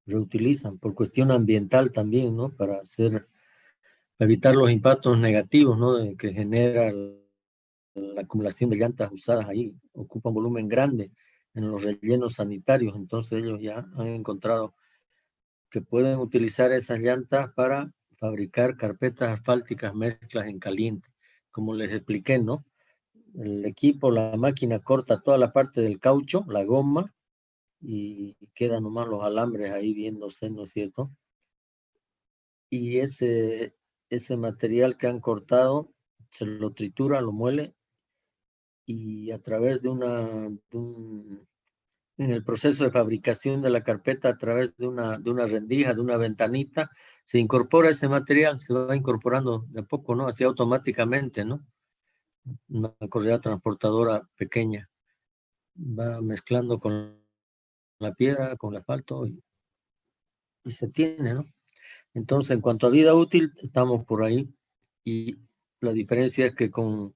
Reutilizan por cuestión ambiental también, ¿no? Para evitar los impactos negativos, ¿no? Que genera la acumulación de llantas usadas ahí. Ocupa un volumen grande en los rellenos sanitarios, entonces ellos ya han encontrado que pueden utilizar esas llantas para fabricar carpetas asfálticas mezclas en caliente. Como les expliqué, ¿no? El equipo, la máquina corta toda la parte del caucho, la goma, y quedan nomás los alambres ahí viéndose, ¿no es cierto? Y ese material que han cortado se lo tritura, lo muele, y a través de en el proceso de fabricación de la carpeta, a través de una rendija, de una ventanita, se incorpora ese material, se va incorporando de a poco, ¿no? Así automáticamente, ¿no? Una correa transportadora pequeña va mezclando con la piedra, con el asfalto y se tiene, ¿no? Entonces, en cuanto a vida útil, estamos por ahí, y la diferencia es que con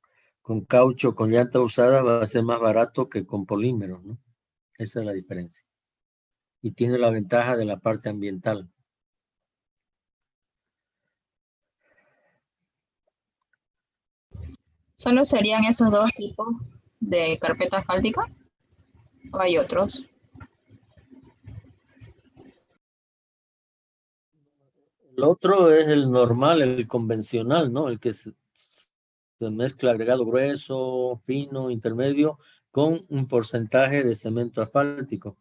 caucho, con llanta usada, va a ser más barato que con polímeros, ¿no? Esa es la diferencia. Y tiene la ventaja de la parte ambiental. ¿Solo serían esos dos tipos de carpeta asfáltica o hay otros? El otro es el normal, el convencional, ¿no? El que se mezcla agregado grueso, fino, intermedio, con un porcentaje de cemento asfáltico.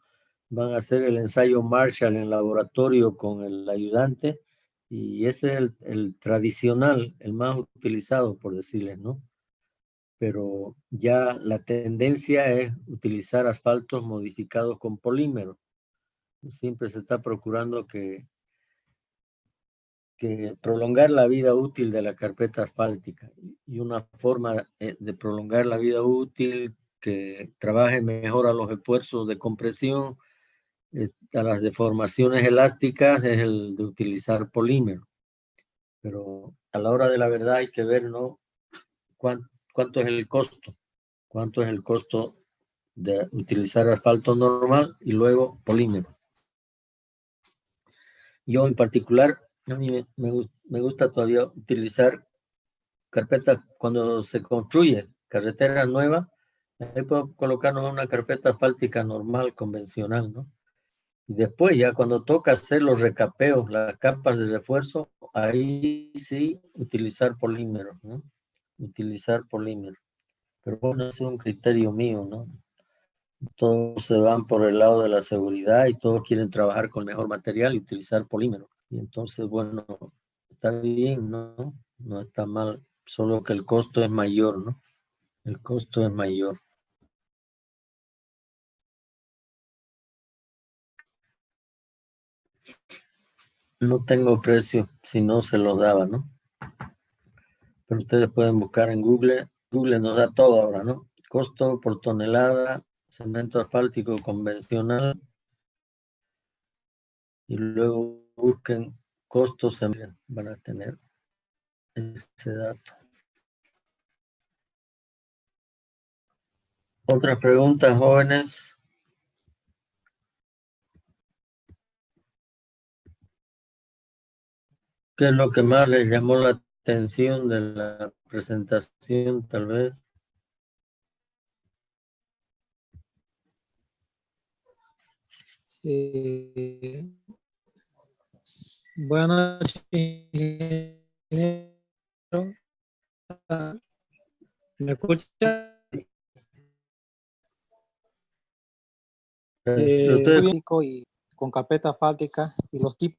Van a hacer el ensayo Marshall en laboratorio con el ayudante y ese es el tradicional, el más utilizado, por decirles, ¿no? Pero ya la tendencia es utilizar asfaltos modificados con polímero. Siempre se está procurando que prolongar la vida útil de la carpeta asfáltica. Y una forma de prolongar la vida útil que trabaje mejor a los esfuerzos de compresión, a las deformaciones elásticas, es el de utilizar polímero. Pero a la hora de la verdad hay que ver, ¿no? ¿Cuánto es el costo? ¿Cuánto es el costo de utilizar asfalto normal y luego polímero? Yo en particular, a mí me gusta todavía utilizar carpeta cuando se construye carretera nueva. Ahí puedo colocarnos una carpeta asfáltica normal, convencional, ¿no? Y después ya cuando toca hacer los recapeos, las capas de refuerzo, ahí sí utilizar polímero, ¿no? Utilizar polímero. Pero bueno, es un criterio mío, ¿no? Todos se van por el lado de la seguridad y todos quieren trabajar con mejor material y utilizar polímero. Y entonces, bueno, está bien, ¿no? No está mal, solo que el costo es mayor, ¿no? El costo es mayor. No tengo precio, si no se los daba, ¿no? Pero ustedes pueden buscar en Google. Google nos da todo ahora, ¿no? Costo por tonelada, cemento asfáltico convencional. Y luego busquen costos, van a tener ese dato. Otras preguntas, jóvenes. ¿Qué es lo que más les llamó la atención de la presentación, tal vez? Buenas noches, ingeniero. ¿Me escucha? Y con carpeta asfáltica y los tipos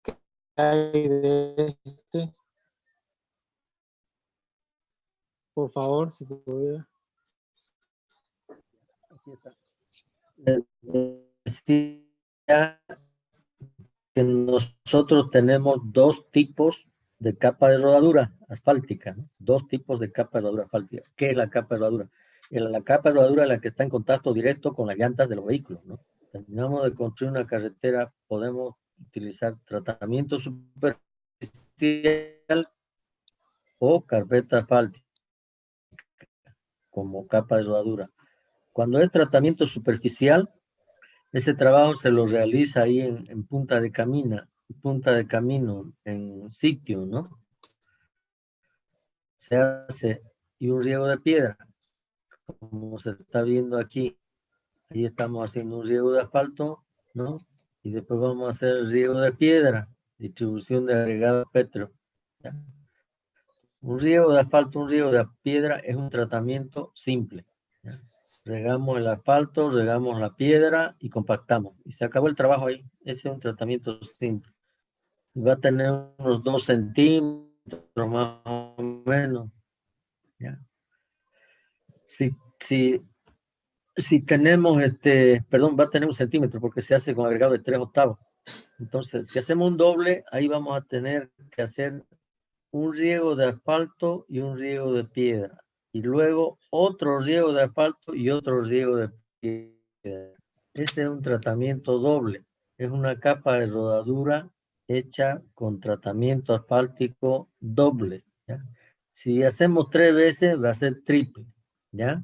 que hay de este. Por favor, si pudiera. Aquí está. Que nosotros tenemos dos tipos de capa de rodadura asfáltica, ¿no? Dos tipos de capa de rodadura asfáltica. ¿Qué es la capa de rodadura? La capa de rodadura es la que está en contacto directo con las llantas de los vehículos, ¿no? Terminamos de construir una carretera, podemos utilizar tratamiento superficial o carpeta asfáltica como capa de rodadura. Cuando es tratamiento superficial, ese trabajo se lo realiza ahí en punta de camino, en sitio, ¿no? Se hace y un riego de piedra, como se está viendo aquí. Ahí estamos haciendo un riego de asfalto, ¿no? Y después vamos a hacer el riego de piedra, distribución de agregado petro. ¿Ya? Un riego de asfalto, un riego de piedra es un tratamiento simple. ¿Ya? Regamos el asfalto, regamos la piedra y compactamos. Y se acabó el trabajo ahí. Ese es un tratamiento simple. Y va a tener unos 2 centímetros más o menos. ¿Ya? Si tenemos, va a tener 1 centímetro porque se hace con agregado de 3/8. Entonces, si hacemos un doble, ahí vamos a tener que hacer un riego de asfalto y un riego de piedra. Y luego otro riego de asfalto y otro riego de piedra. Ese es un tratamiento doble. Es una capa de rodadura hecha con tratamiento asfáltico doble. ¿Ya? Si hacemos 3 veces, va a ser triple. ¿Ya?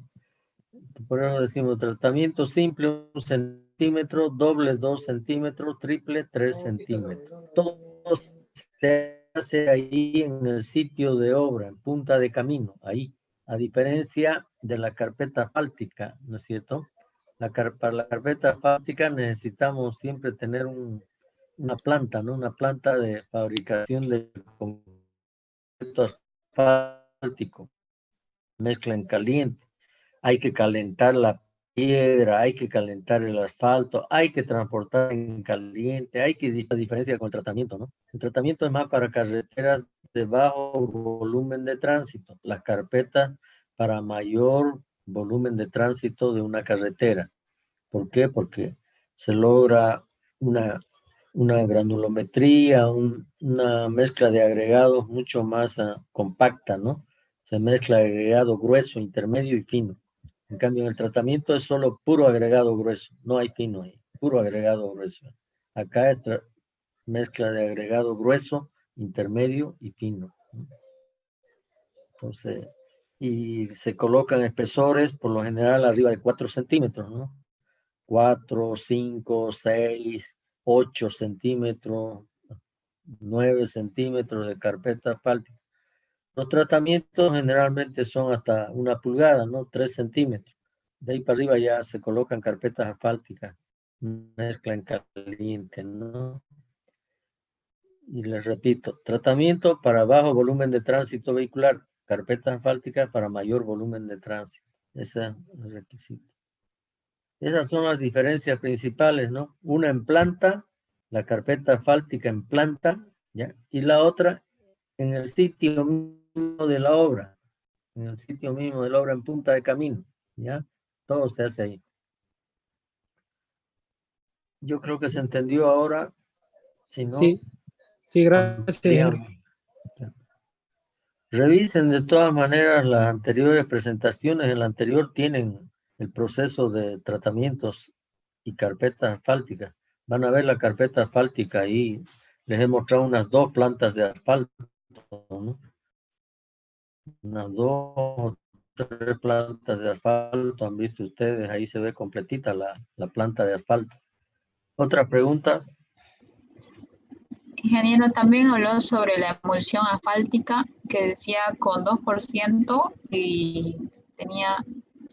Por eso decimos tratamiento simple 1 centímetro, doble 2 centímetros, triple 3 centímetros. Todo se hace ahí en el sitio de obra, en punta de camino, ahí. A diferencia de la carpeta asfáltica, ¿no es cierto? Para la carpeta asfáltica necesitamos siempre tener una planta, ¿no? Una planta de fabricación de concreto asfáltico, mezcla en caliente. Hay que calentar la piedra, hay que calentar el asfalto, hay que transportar en caliente, hay que la diferencia con el tratamiento, ¿no? El tratamiento es más para carreteras de bajo volumen de tránsito, las carpetas para mayor volumen de tránsito de una carretera. ¿Por qué? Porque se logra una granulometría, una mezcla de agregados mucho más compacta, ¿no? Se mezcla agregado grueso, intermedio y fino. En cambio, en el tratamiento es solo puro agregado grueso, no hay fino ahí, puro agregado grueso. Acá es mezcla de agregado grueso, intermedio y fino, ¿no? Entonces, y se colocan espesores por lo general arriba de 4 centímetros, ¿no? 4, 5, 6, 8 centímetros, 9 centímetros de carpeta asfáltica. Los tratamientos generalmente son hasta 1 pulgada, ¿no? 3 centímetros. De ahí para arriba ya se colocan carpetas asfálticas, mezcla en caliente, ¿no? Y les repito, tratamiento para bajo volumen de tránsito vehicular, carpetas asfálticas para mayor volumen de tránsito. Ese es el requisito. Esas son las diferencias principales, ¿no? Una en planta, la carpeta asfáltica en planta, ¿ya? Y la otra en el sitio mismo de la obra, en el sitio mismo de la obra en punta de camino, ¿ya? Todo se hace ahí. Yo creo que se entendió ahora, si no, Sí, sí, gracias, ingeniero. ampliamos. Revisen de todas maneras las anteriores presentaciones. En la anterior tienen el proceso de tratamientos y carpetas asfálticas. Van a ver la carpeta asfáltica ahí. Les he mostrado unas 2 plantas de asfalto, ¿no? Unas 2 o 3 plantas de asfalto han visto ustedes. Ahí se ve completita la planta de asfalto. ¿Otras preguntas? Ingeniero, también habló sobre la emulsión asfáltica que decía con 2% y tenía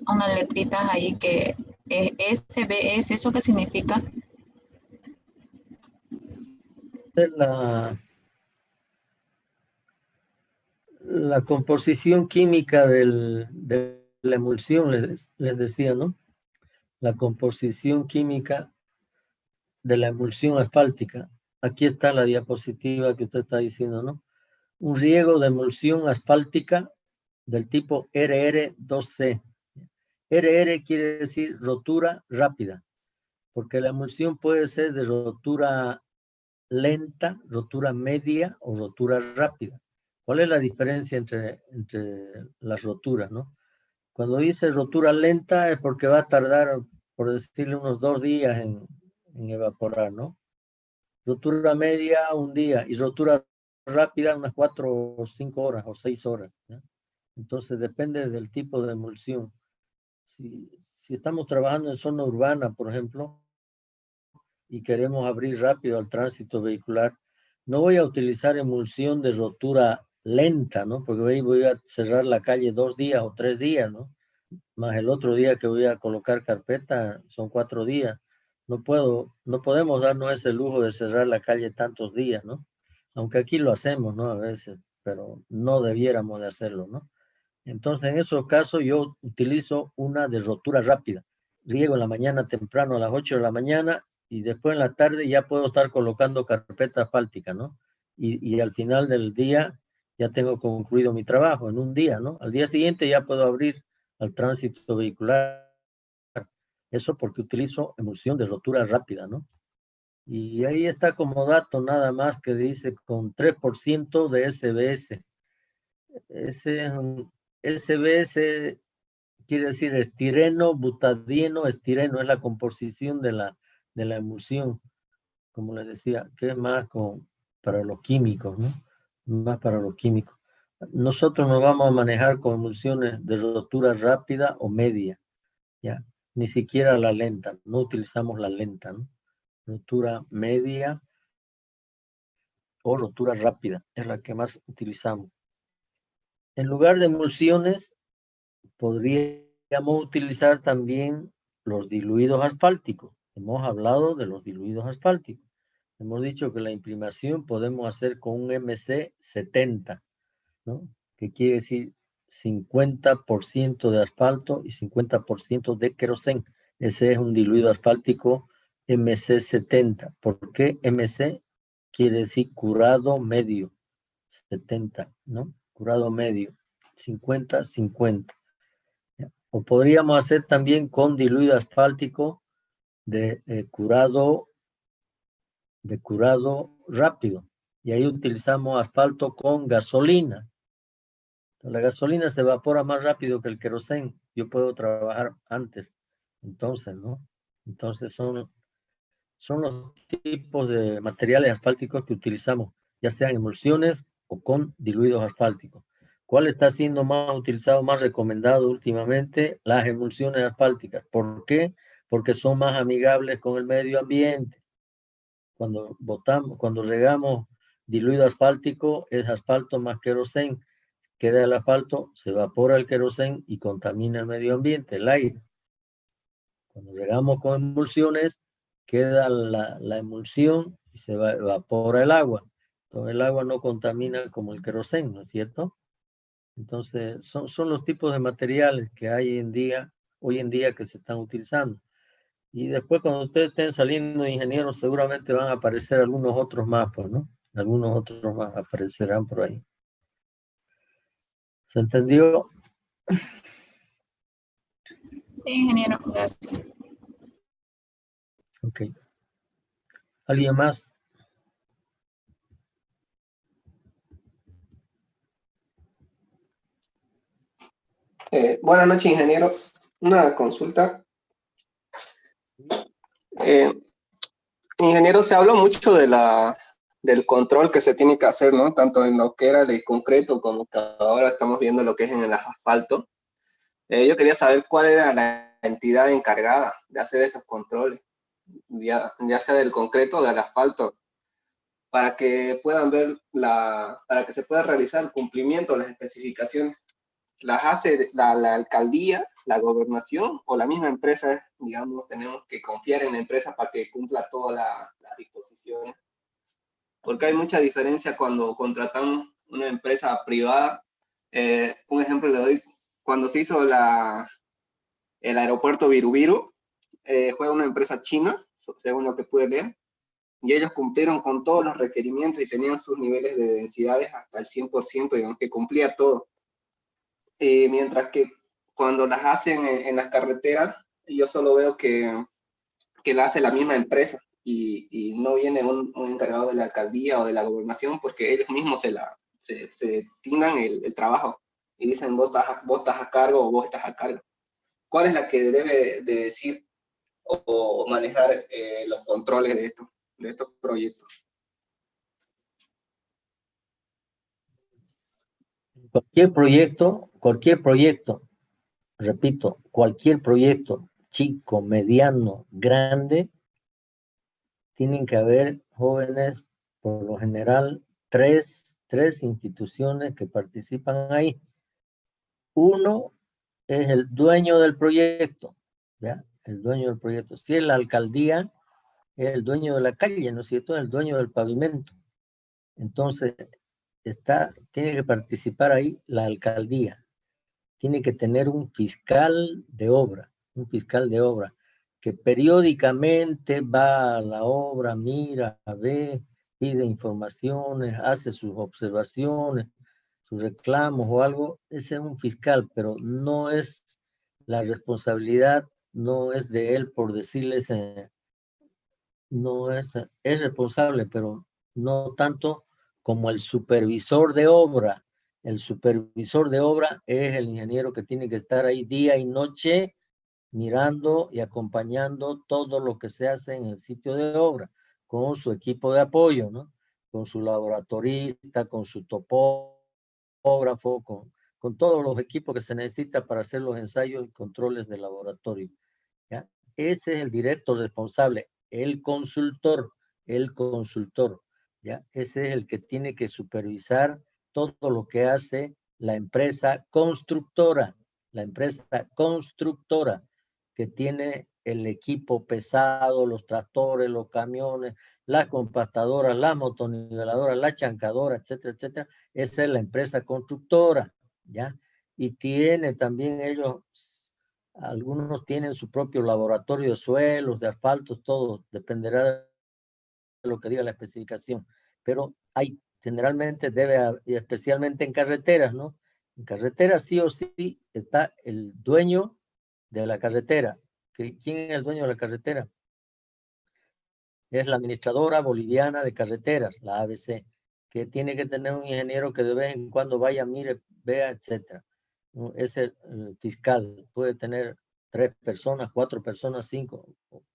unas letritas ahí que SBS, ¿eso qué significa? La composición química de la emulsión, les decía, ¿no? La composición química de la emulsión asfáltica. Aquí está la diapositiva que usted está diciendo, ¿no? Un riego de emulsión asfáltica del tipo RR2C. RR quiere decir rotura rápida, porque la emulsión puede ser de rotura lenta, rotura media o rotura rápida. ¿Cuál es la diferencia entre las roturas, no? Cuando dice rotura lenta es porque va a tardar, por decirle, unos 2 días en evaporar, ¿no? Rotura media, 1 día, y rotura rápida, unas 4 o 5 horas o 6 horas, ¿no? Entonces depende del tipo de emulsión. Si estamos trabajando en zona urbana, por ejemplo, y queremos abrir rápido al tránsito vehicular, no voy a utilizar emulsión de rotura lenta, ¿no? Porque ahí voy a cerrar la calle 2 días o 3 días, ¿no? Más el otro día que voy a colocar carpeta, son 4 días. No podemos darnos ese lujo de cerrar la calle tantos días, ¿no? Aunque aquí lo hacemos, ¿no? A veces, pero no debiéramos de hacerlo, ¿no? Entonces, en esos casos yo utilizo una de rotura rápida. Riego en la mañana temprano a las 8 de la mañana y después en la tarde ya puedo estar colocando carpeta asfáltica, ¿no? Y al final del día ya tengo concluido mi trabajo en un día, ¿no? Al día siguiente ya puedo abrir al tránsito vehicular. Eso porque utilizo emulsión de rotura rápida, ¿no? Y ahí está como dato nada más que dice con 3% de SBS. SBS quiere decir estireno, butadieno, estireno, es la composición de la emulsión, como les decía, que es más para los químicos, ¿no? Más para los químicos. Nosotros nos vamos a manejar con emulsiones de rotura rápida o media, ¿ya? Ni siquiera la lenta, no utilizamos la lenta, ¿no? Rotura media o rotura rápida, es la que más utilizamos. En lugar de emulsiones, podríamos utilizar también los diluidos asfálticos. Hemos hablado de los diluidos asfálticos. Hemos dicho que la imprimación podemos hacer con un MC70, ¿no? Que quiere decir 50% de asfalto y 50% de queroseno. Ese es un diluido asfáltico MC70. ¿Por qué MC? Quiere decir curado medio, 70, ¿no? Curado medio, 50-50. O podríamos hacer también con diluido asfáltico de curado rápido. Y ahí utilizamos asfalto con gasolina. La gasolina se evapora más rápido que el queroseno. Yo puedo trabajar antes. Entonces, ¿no? Entonces son los tipos de materiales asfálticos que utilizamos, ya sean emulsiones o con diluidos asfálticos. ¿Cuál está siendo más utilizado, más recomendado últimamente? Las emulsiones asfálticas. ¿Por qué? Porque son más amigables con el medio ambiente. Cuando regamos diluido asfáltico, es asfalto más queroseno. Queda el asfalto, se evapora el queroseno y contamina el medio ambiente, el aire. Cuando regamos con emulsiones, queda la emulsión y se evapora el agua. Entonces el agua no contamina como el queroseno, ¿no es cierto? Entonces son los tipos de materiales que hay hoy en día que se están utilizando. Y después cuando ustedes estén saliendo de ingenieros, seguramente van a aparecer algunos otros más, pues, ¿no? Algunos otros más aparecerán por ahí. ¿Se entendió? Sí, ingeniero, gracias. Ok. ¿Alguien más? Buenas noches, ingeniero. Una consulta. Ingeniero, se habló mucho del control que se tiene que hacer, ¿no? Tanto en lo que era de concreto como que ahora estamos viendo lo que es en el asfalto. Yo quería saber cuál era la entidad encargada de hacer estos controles, ya sea del concreto o del asfalto, para que puedan ver para que se pueda realizar el cumplimiento de las especificaciones. ¿Las hace la alcaldía, la gobernación o la misma empresa? Digamos, tenemos que confiar en la empresa para que cumpla todas las disposiciones. Porque hay mucha diferencia cuando contratamos una empresa privada. Un ejemplo le doy, cuando se hizo el aeropuerto Viru, fue una empresa china, según lo que pude leer, y ellos cumplieron con todos los requerimientos y tenían sus niveles de densidades hasta el 100%, digamos que cumplía todo. Mientras que cuando las hacen en las carreteras, yo solo veo que la hace la misma empresa y no viene un encargado de la alcaldía o de la gobernación, porque ellos mismos se tiran el trabajo y dicen vos estás a cargo o vos estás a cargo. ¿Cuál es la que debe de decir o manejar los controles de estos proyectos? Cualquier proyecto, repito, cualquier proyecto, chico, mediano, grande, tienen que haber jóvenes, por lo general, tres instituciones que participan ahí. Uno es el dueño del proyecto, ¿ya? El dueño del proyecto. Si es la alcaldía, es el dueño de la calle, ¿no es cierto? Es el dueño del pavimento. Entonces, tiene que participar ahí la alcaldía. Tiene que tener un fiscal de obra que periódicamente va a la obra, mira, ve, pide informaciones, hace sus observaciones, sus reclamos o algo. Ese es un fiscal, pero no es la responsabilidad, no es de él por decirles, no es responsable, pero no tanto como el supervisor de obra. El supervisor de obra es el ingeniero que tiene que estar ahí día y noche mirando y acompañando todo lo que se hace en el sitio de obra, con su equipo de apoyo, ¿no? Con su laboratorista, con su topógrafo, con todos los equipos que se necesita para hacer los ensayos y controles de laboratorio, ¿ya? Ese es el directo responsable, el consultor, ¿ya? Ese es el que tiene que supervisar todo lo que hace la empresa constructora, que tiene el equipo pesado, los tractores, los camiones, las compactadoras, las motoniveladoras, la chancadora, etcétera, etcétera. Esa es la empresa constructora, ¿ya? Y tiene también ellos, algunos tienen su propio laboratorio de suelos, de asfaltos, todo, dependerá de lo que diga la especificación. Pero hay, generalmente y especialmente en carreteras, ¿no? En carreteras sí o sí está el dueño de la carretera. ¿Quién es el dueño de la carretera? Es la administradora boliviana de carreteras, la ABC, que tiene que tener un ingeniero que de vez en cuando vaya, mire, vea, etcétera. Es el fiscal, puede tener 3 personas, 4 personas, 5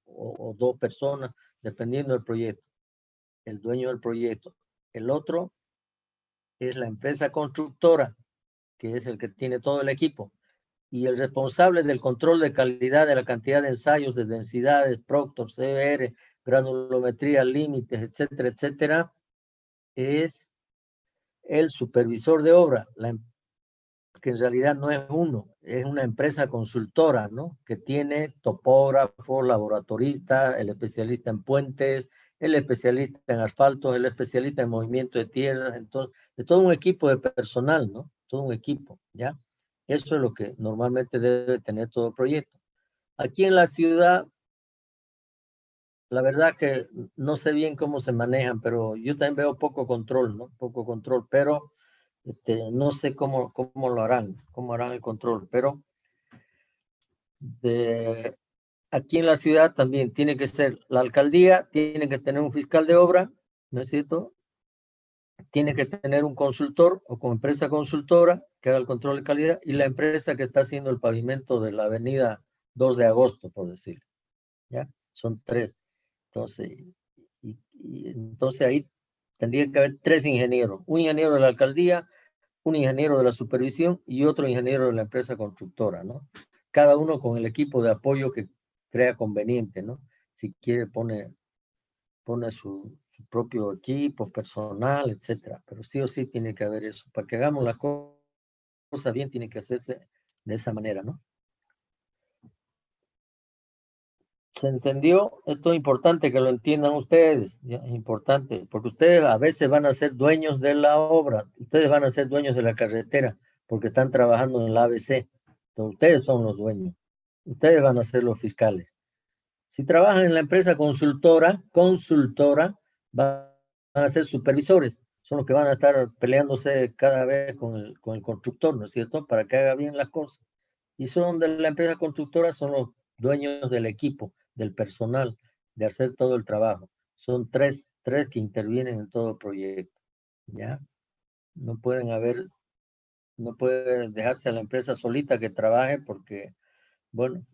o 2 personas, dependiendo del proyecto, el dueño del proyecto. El otro es la empresa constructora, que es el que tiene todo el equipo, y el responsable del control de calidad de la cantidad de ensayos, de densidades, Proctor, CBR, granulometría, límites, etcétera, etcétera, es el supervisor de obra, que en realidad no es uno, es una empresa consultora, ¿no? Que tiene topógrafos, laboratoristas, el especialista en puentes, el especialista en asfalto, el especialista en movimiento de tierras, entonces, de todo un equipo de personal, ¿no? Todo un equipo, ¿ya? Eso es lo que normalmente debe tener todo proyecto. Aquí en la ciudad, la verdad que no sé bien cómo se manejan, pero yo también veo poco control, ¿no? Poco control, pero no sé cómo lo harán, cómo harán el control, pero aquí en la ciudad también tiene que ser la alcaldía, tiene que tener un fiscal de obra, ¿no es cierto? Tiene que tener un consultor o con empresa consultora que haga el control de calidad y la empresa que está haciendo el pavimento de la avenida 2 de agosto, por decir, ¿ya? Son 3. Entonces, entonces ahí tendría que haber 3 ingenieros, un ingeniero de la alcaldía, un ingeniero de la supervisión y otro ingeniero de la empresa constructora, ¿no? Cada uno con el equipo de apoyo que crea conveniente, ¿no? Si quiere pone su propio equipo, personal, etcétera. Pero sí o sí tiene que haber eso. Para que hagamos la cosa bien, tiene que hacerse de esa manera, ¿no? ¿Se entendió? Esto es importante que lo entiendan ustedes, ¿ya? Es importante, porque ustedes a veces van a ser dueños de la obra, ustedes van a ser dueños de la carretera, porque están trabajando en la ABC. Entonces, ustedes son los dueños, ustedes van a ser los fiscales. Si trabajan en la empresa consultora, van a ser supervisores, son los que van a estar peleándose cada vez con el constructor, ¿no es cierto? Para que haga bien las cosas. Y son de la empresa constructora, son los dueños del equipo, del personal, de hacer todo el trabajo. Son tres que intervienen en todo proyecto, ¿ya? No puede dejarse a la empresa solita que trabaje porque, bueno,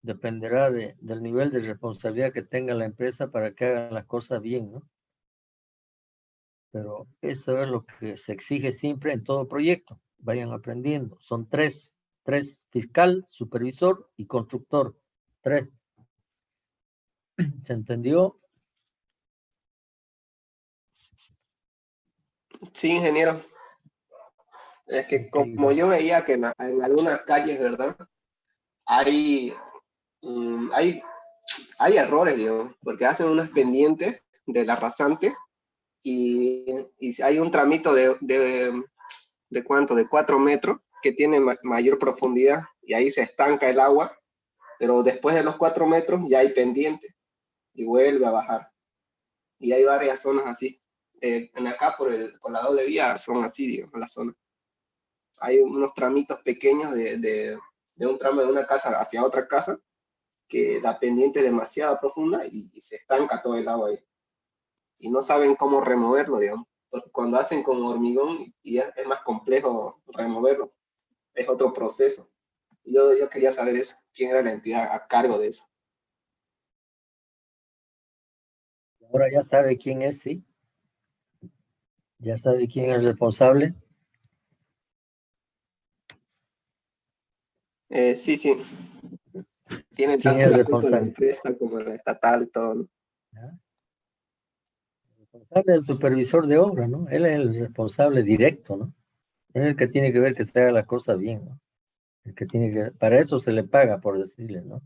dependerá del nivel de responsabilidad que tenga la empresa para que hagan las cosas bien, ¿no? Pero eso es lo que se exige siempre en todo proyecto. Vayan aprendiendo. Son tres, fiscal, supervisor y constructor. 3. ¿Se entendió? Sí, ingeniero. Es que como yo veía que en algunas calles, ¿verdad? Hay errores, digamos, porque hacen unas pendientes de la rasante y hay un tramito de ¿cuánto? De 4 metros que tiene mayor profundidad y ahí se estanca el agua, pero después de los 4 metros ya hay pendiente y vuelve a bajar. Y hay varias zonas así. En acá por la doble vía son así, digamos, la zona. Hay unos tramitos pequeños de un tramo de una casa hacia otra casa que la pendiente es demasiado profunda y se estanca todo el agua ahí. Y no saben cómo removerlo, digamos. Porque cuando hacen con hormigón y es más complejo removerlo, es otro proceso. Yo quería saber eso, quién era la entidad a cargo de eso. Ahora ya sabe quién es, ¿sí? Ya sabe quién es el responsable. Sí. Tienen ¿Quién es tanto el la culpa de la responsable? empresa como la estatal, todo, ¿no? El responsable es el supervisor de obra, ¿no? Él es el responsable directo, ¿no? Es el que tiene que ver que se haga la cosa bien, ¿no? El que tiene que, para eso se le paga, por decirle, ¿no?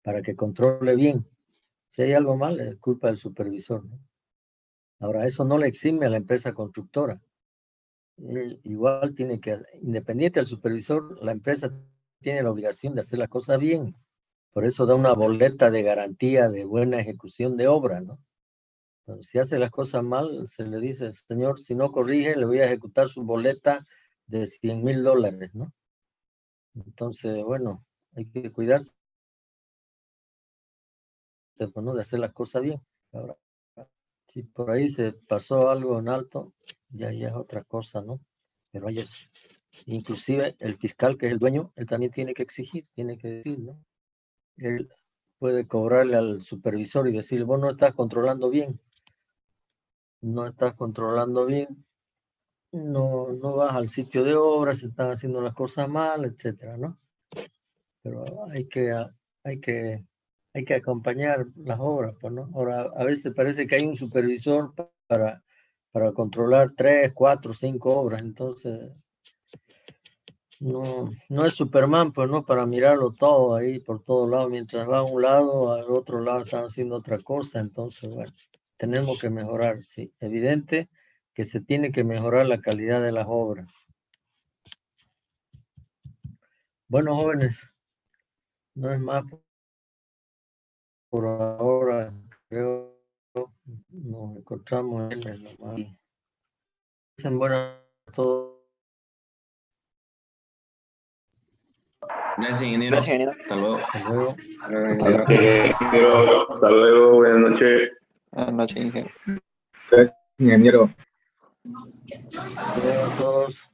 Para que controle bien. Si hay algo mal, es culpa del supervisor, ¿no? Ahora, eso no le exime a la empresa constructora. Igual tiene que, independiente del supervisor, la empresa tiene la obligación de hacer la cosa bien. Por eso da una boleta de garantía de buena ejecución de obra, ¿no? Entonces, si hace las cosas mal, se le dice, señor, si no corrige, le voy a ejecutar su boleta de $100,000, ¿no? Entonces, bueno, hay que cuidarse, ¿no?, de hacer las cosas bien. Ahora, si por ahí se pasó algo en alto, ya es otra cosa, ¿no? Pero hay eso. Inclusive el fiscal, que es el dueño, él también tiene que exigir, tiene que decir, ¿no? Él puede cobrarle al supervisor y decir, vos no estás controlando bien, no estás controlando bien, no vas al sitio de obra, se están haciendo las cosas mal, etcétera, ¿no? Pero hay que acompañar las obras, pues, ¿no? Ahora, a veces parece que hay un supervisor para controlar 3, 4, 5 obras, entonces no es Superman, pues, ¿no? Para mirarlo todo ahí por todos lados, mientras va a un lado, al otro lado están haciendo otra cosa, entonces, bueno, tenemos que mejorar, sí, evidente que se tiene que mejorar la calidad de las obras. Bueno, jóvenes, no es más por ahora, creo, nos encontramos en el nomás. Dicen buenas a todos. Gracias, ingeniero. Gracias, ingeniero. Hasta luego. Hasta luego. Hasta luego, buenas noches. Buenas noches, ingeniero. Gracias, ingeniero. Hasta luego a todos.